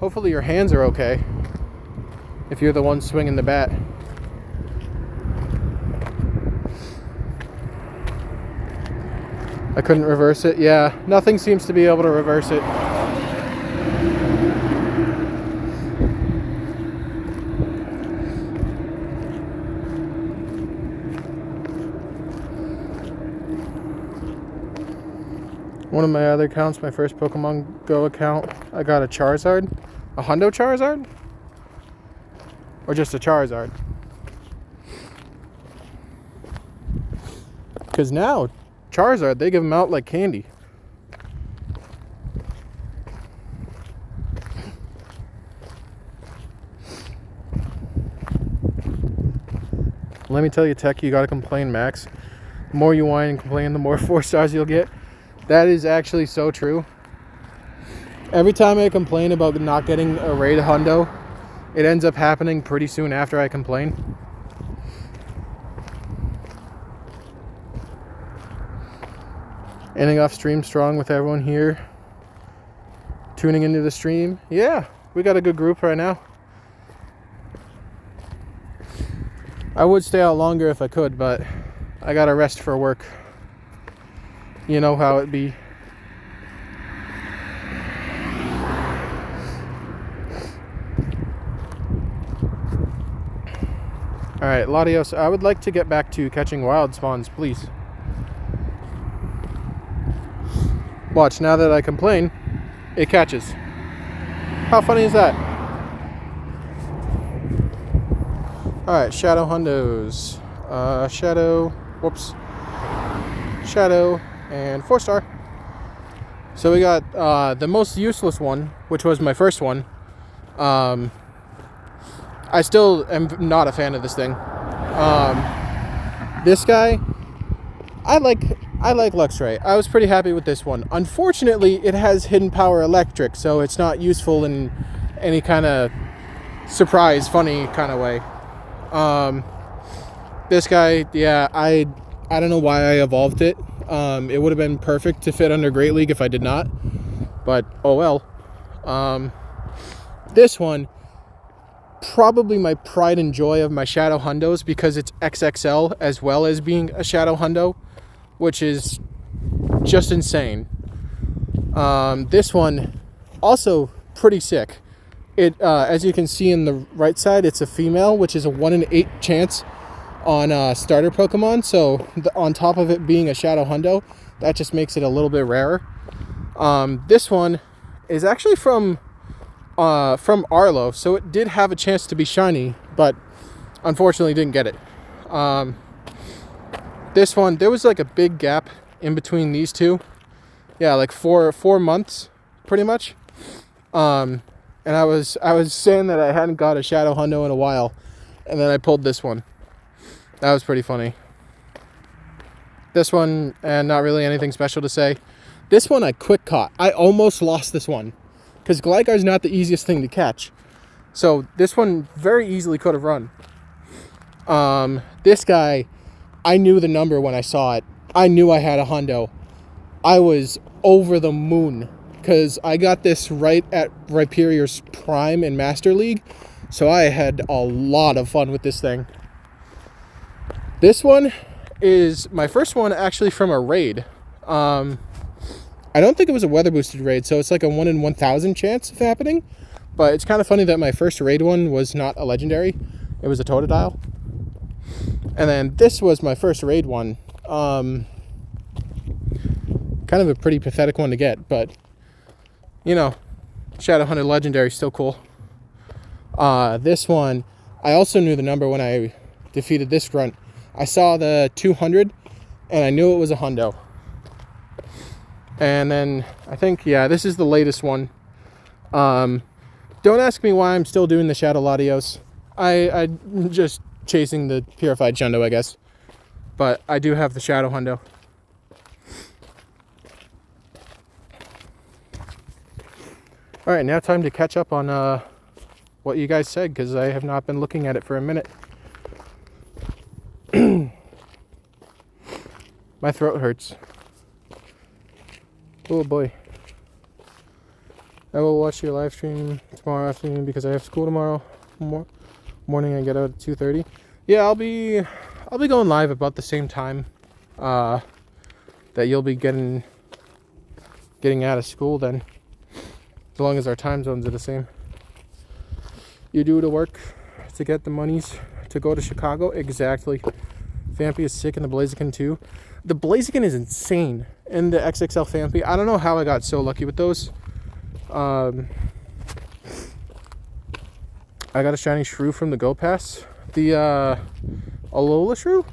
Hopefully your hands are okay if you're the one swinging the bat. I couldn't reverse it. Yeah, nothing seems to be able to reverse it. One of my other accounts, my first Pokemon Go account, I got a Charizard. A Hundo Charizard? Or just a Charizard? Because now, Charizard, they give them out like candy. Let me tell you, Tech, you gotta complain max. The more you whine and complain, the more 4 stars you'll get. That is actually so true. Every time I complain about not getting a raid hundo, it ends up happening pretty soon after I complain. Ending off stream strong with everyone here tuning into the stream. Yeah, we got a good group right now. I would stay out longer if I could, but I gotta rest for work. You know how it be. Alright, Latios, I would like to get back to catching wild spawns, please. Watch, now that I complain, it catches. How funny is that? Alright, Shadow Hundos. Shadow, and 4 star. So we got the most useless one, which was my first one. I still am not a fan of this thing. This guy, I like Luxray. I was pretty happy with this one. Unfortunately, it has hidden power electric, so it's not useful in any kind of surprise, funny kind of way. This guy, yeah, I don't know why I evolved it. It would have been perfect to fit under Great League if I did not, but oh well. This one, probably my pride and joy of my Shadow Hundos, because it's XXL as well as being a Shadow Hundo, which is just insane. This one, also pretty sick. It, as you can see in the right side, it's a female, which is a 1 in 8 chance on starter Pokemon. So on top of it being a Shadow Hundo, that just makes it a little bit rarer. This one is actually from Arlo, so it did have a chance to be shiny, but unfortunately didn't get it. This one, there was like a big gap in between these two. Yeah, like four months, pretty much. And I was saying that I hadn't got a Shadow Hundo in a while, and then I pulled this one. That was pretty funny. This one, and not really anything special to say. This one I quick caught. I almost lost this one, because Gligar is not the easiest thing to catch. So this one very easily could have run. This guy, I knew the number when I saw it. I knew I had a hundo. I was over the moon, because I got this right at Rhyperior's prime in Master League. So I had a lot of fun with this thing. This one is my first one actually from a raid. I don't think it was a weather boosted raid, so it's like a 1 in 1,000 chance of happening. But it's kind of funny that my first raid one was not a legendary. It was a Totodile. And then this was my first raid one. Kind of a pretty pathetic one to get, but you know, Shadow Hunter legendary, still cool. This one, I also knew the number when I defeated this grunt. I saw the 200 and I knew it was a hundo. And then I think, yeah, this is the latest one. Don't ask me why I'm still doing the Shadow Latios. I'm just chasing the purified Shundo, I guess. But I do have the Shadow Hundo. Alright, now time to catch up on what you guys said, because I have not been looking at it for a minute. My throat hurts. Oh boy. I will watch your live stream tomorrow afternoon because I have school tomorrow morning. I get out at 2:30. Yeah, I'll be going live about the same time that you'll be getting out of school then, as long as our time zones are the same. You do the work to get the monies to go to Chicago? Exactly. Vampy is sick and the Blaziken too. The Blaziken is insane in the XXL Vampy. I don't know how I got so lucky with those. I got a shiny shrew from the Go Pass. The Alola shrew.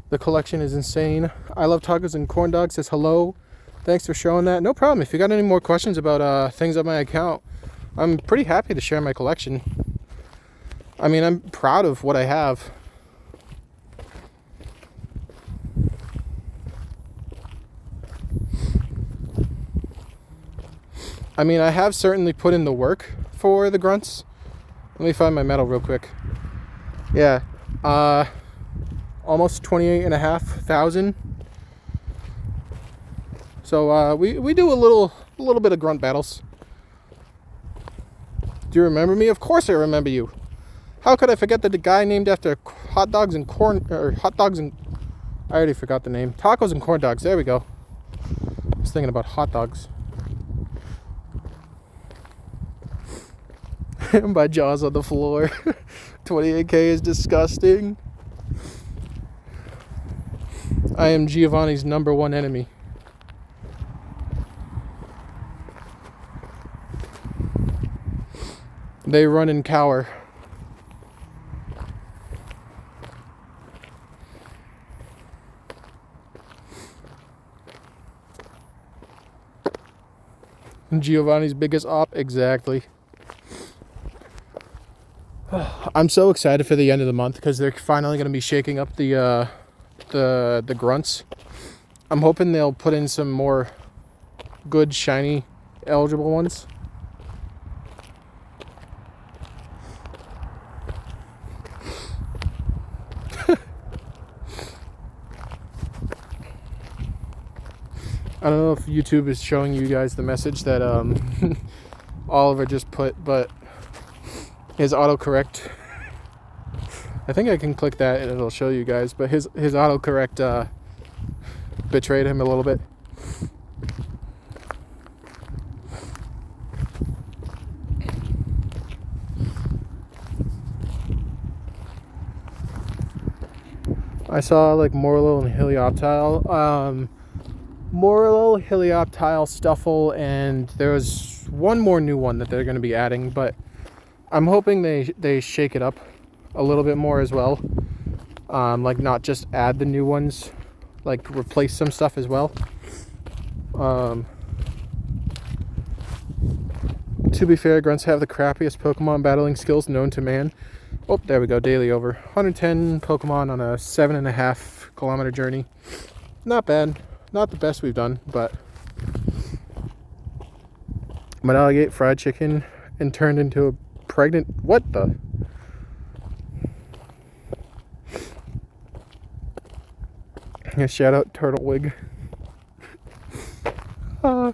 The collection is insane. I love tacos and corn dogs says hello. Thanks for showing that. No problem. If you got any more questions about things on my account, I'm pretty happy to share my collection. I mean, I'm proud of what I have. I mean, I have certainly put in the work for the grunts. Let me find my medal real quick. Yeah, almost 28,500. So we do a little bit of grunt battles. Do you remember me? Of course I remember you. How could I forget that the guy named after hot dogs and corn, or hot dogs and, I already forgot the name. Tacos and corn dogs. There we go. I was thinking about hot dogs. My jaw's on the floor. 28K is disgusting. I am Giovanni's number one enemy. They run and cower. Giovanni's biggest op, exactly. I'm so excited for the end of the month because they're finally going to be shaking up the grunts. I'm hoping they'll put in some more good, shiny, eligible ones. I don't know if YouTube is showing you guys the message that Oliver just put, but his autocorrect, I think I can click that and it'll show you guys, but his autocorrect betrayed him a little bit. I saw like Morlo and Helioptile. Morlo, Helioptile, Stuffle, and there was one more new one that they're going to be adding, but I'm hoping they shake it up a little bit more as well. Like not just add the new ones, like replace some stuff as well. To be fair, grunts have the crappiest Pokemon battling skills known to man. Oh, there we go, daily over. 110 Pokemon on a 7.5 kilometer journey. Not bad. Not the best we've done, but Manala ate fried chicken and turned into a pregnant. What the? Yeah, shout out Turtlewig. I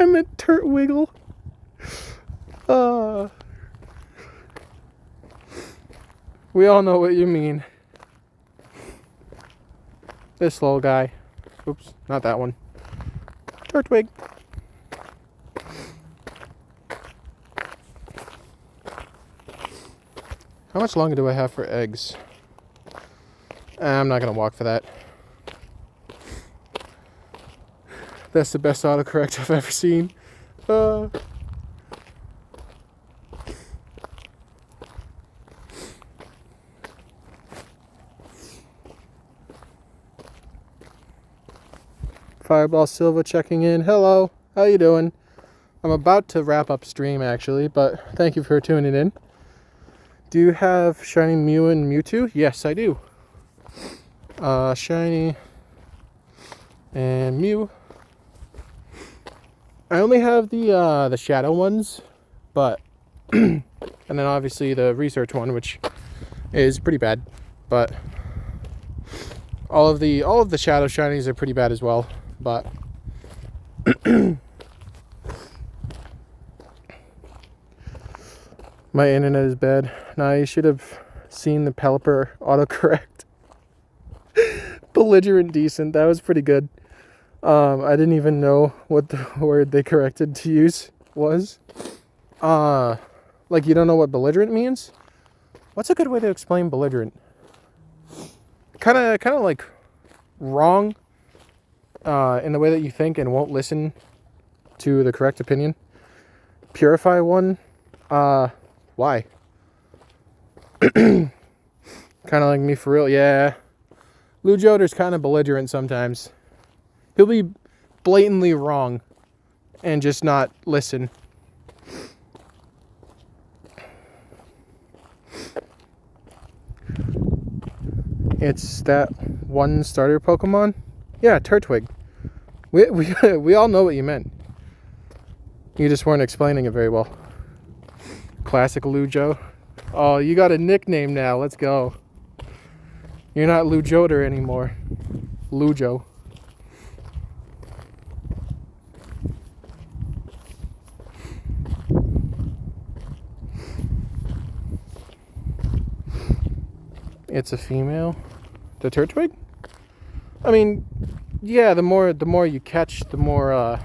meant Turtwiggle. We all know what you mean. This little guy. Oops, not that one. Turtwig. How much longer do I have for eggs? I'm not going to walk for that. That's the best autocorrect I've ever seen. Fireball Silva checking in. Hello, how you doing? I'm about to wrap up stream actually, but thank you for tuning in. Do you have Shiny Mew and Mewtwo? Yes, I do. Shiny and Mew. I only have the shadow ones, but and then obviously the research one, which is pretty bad, but all of the shadow shinies are pretty bad as well. But my internet is bad. Nah, you should have seen the Pelipper autocorrect. Belligerent decent. That was pretty good. I didn't even know what the word they corrected to use was. Like you don't know what belligerent means? What's a good way to explain belligerent? Kind of like wrong. In the way that you think and won't listen to the correct opinion. Purify one. Why? Kind of like me for real. Yeah. Lou Joder's kind of belligerent sometimes. He'll be blatantly wrong and just not listen. It's that one starter Pokemon. Yeah, Turtwig. We all know what you meant. You just weren't explaining it very well. Classic Lujo. Oh, you got a nickname now. Let's go. You're not Lujoder anymore. Lujo. It's a female. The Turtwig? I mean, yeah, the more you catch, the more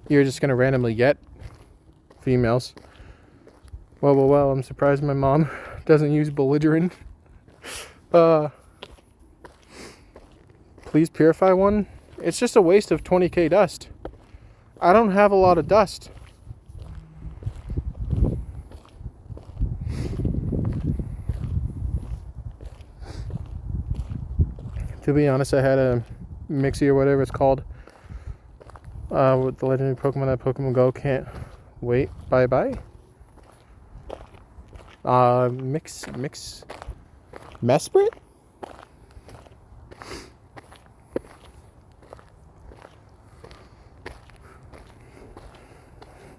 you're just gonna randomly get females. Well, I'm surprised my mom doesn't use belligerent. Please purify one. It's just a waste of 20k dust. I don't have a lot of dust. To be honest, I had a Mixie or whatever it's called with the legendary Pokemon that Pokemon Go can't wait. Bye. Mesprit?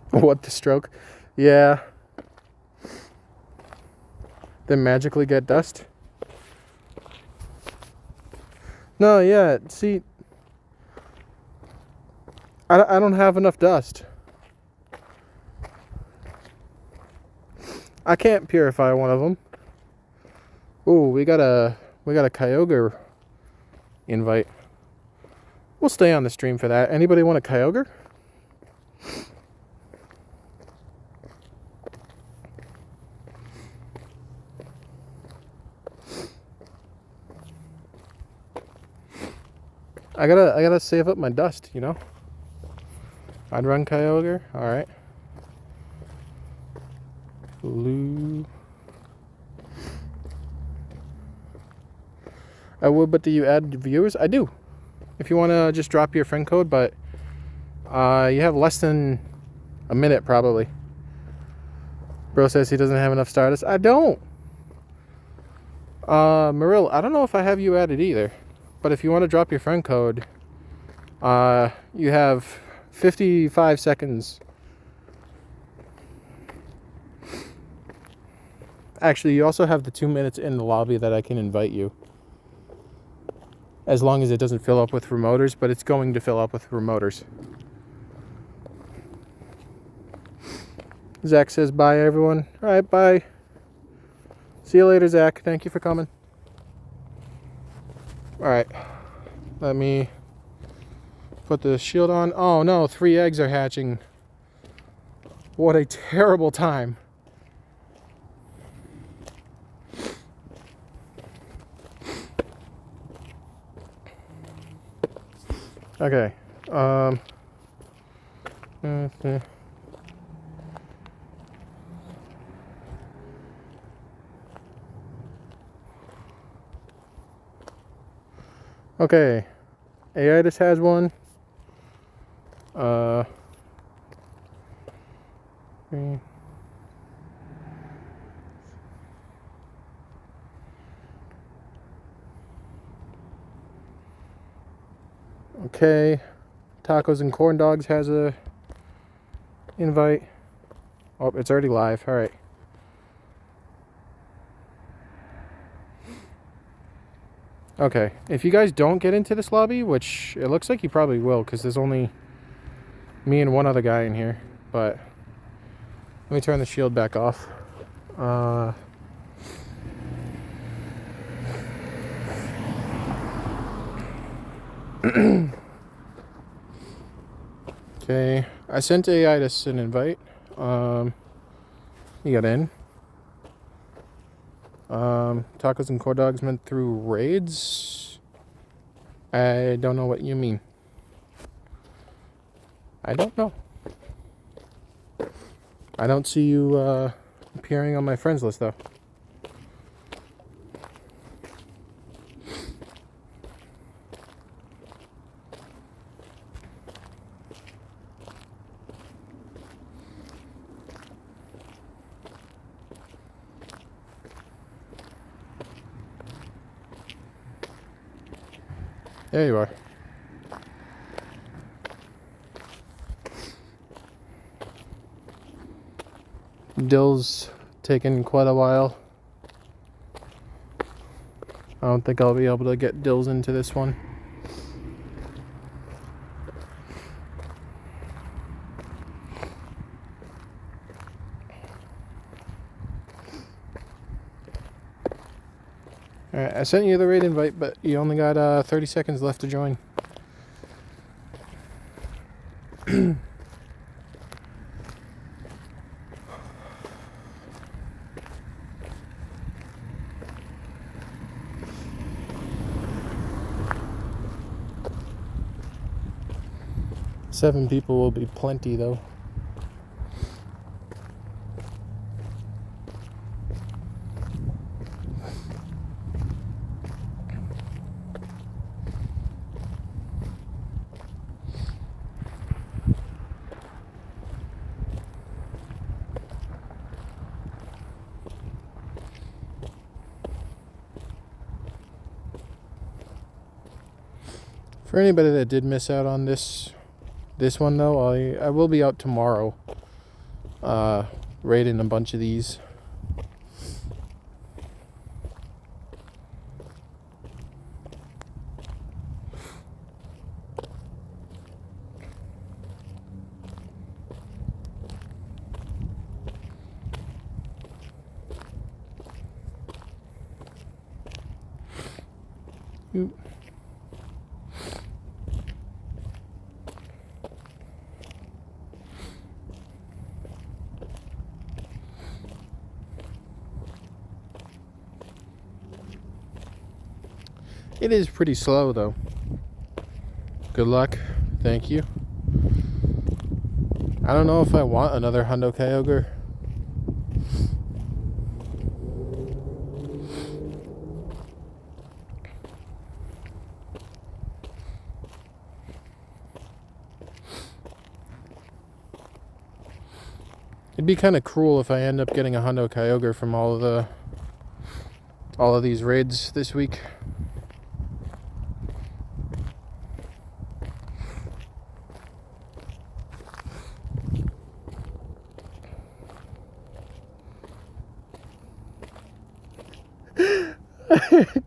What the stroke? Yeah. Then magically get dust? No, yeah, see, I don't have enough dust. I can't purify one of them. Ooh, we got a Kyogre invite. We'll stay on the stream for that. Anybody want a Kyogre? I gotta save up my dust, you know? I'd run Kyogre. Alright. I would, but do you add viewers? I do. If you want to just drop your friend code, but you have less than a minute probably. Bro says he doesn't have enough Stardust. I don't. Marill, I don't know if I have you added either. But if you want to drop your friend code, you have 55 seconds. Actually, you also have the 2 minutes in the lobby that I can invite you. As long as it doesn't fill up with remoters, but it's going to fill up with remoters. Zach says bye, everyone. All right, bye. See you later, Zach. Thank you for coming. All right. Let me put the shield on. Oh, no. 3 eggs are hatching. What a terrible time. Okay. Okay. Aitis has one. Okay. Tacos and Corn Dogs has a invite. Oh, it's already live. All right. Okay. If you guys don't get into this lobby, which it looks like you probably will, because there's only me and one other guy in here. But let me turn the shield back off. Okay, I sent Aitis an invite. He got in. Tacos and Corn Dogs went through raids. I don't know what you mean. I don't know. I don't see you appearing on my friends list though. There you are. Dill's taken quite a while. I don't think I'll be able to get Dills into this one. Alright, I sent you the raid invite, but you only got 30 seconds left to join. 7 people will be plenty, though. For anybody that did miss out on this one though, I will be out tomorrow raiding a bunch of these. It is pretty slow though. Good luck. Thank you. I don't know if I want another Hundo Kyogre. It'd be kind of cruel if I end up getting a Hundo Kyogre from all of these raids this week.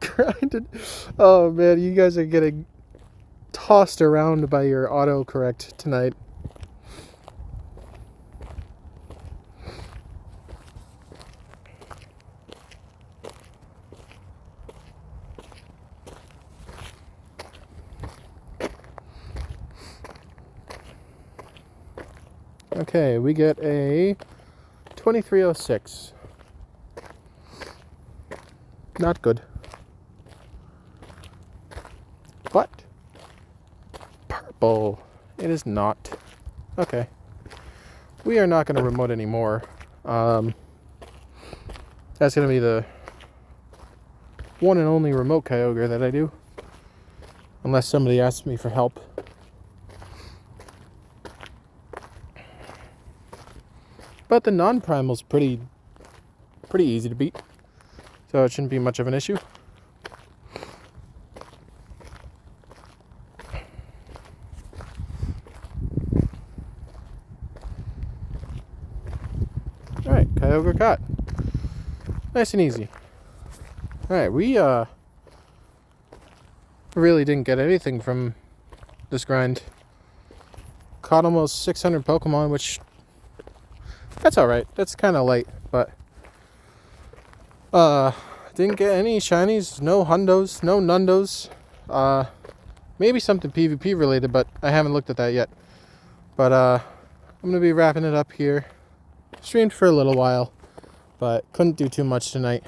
Grinded. Oh man, you guys are getting tossed around by your autocorrect tonight. Okay, we get a 2306. Not good. What? Purple. It is not. Okay. We are not going to remote anymore. That's going to be the one and only remote Kyogre that I do. Unless somebody asks me for help. But the non-primal's pretty easy to beat. So it shouldn't be much of an issue. Alright, Kyogre caught. Nice and easy. Alright, we really didn't get anything from this grind. Caught almost 600 Pokemon, which that's alright. That's kind of light, but didn't get any shinies, no hundos, no nundos. Maybe something PvP related, but I haven't looked at that yet. But I'm gonna be wrapping it up here. Streamed for a little while, but couldn't do too much tonight.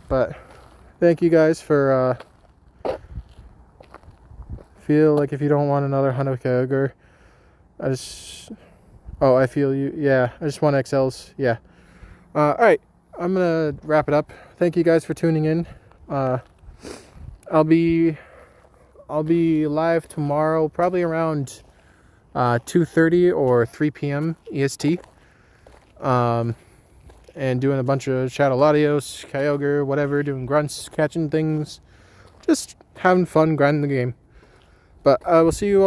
But thank you guys for feel like if you don't want another Hundo Kyogre, I feel you. Yeah, I just want XLs. Yeah. Alright, I'm gonna wrap it up. Thank you guys for tuning in. I'll be live tomorrow, probably around 2:30 or 3 p.m. EST. And doing a bunch of Shadow Latios, Kyogre, whatever, doing grunts, catching things. just having fun grinding the game. But we'll see you all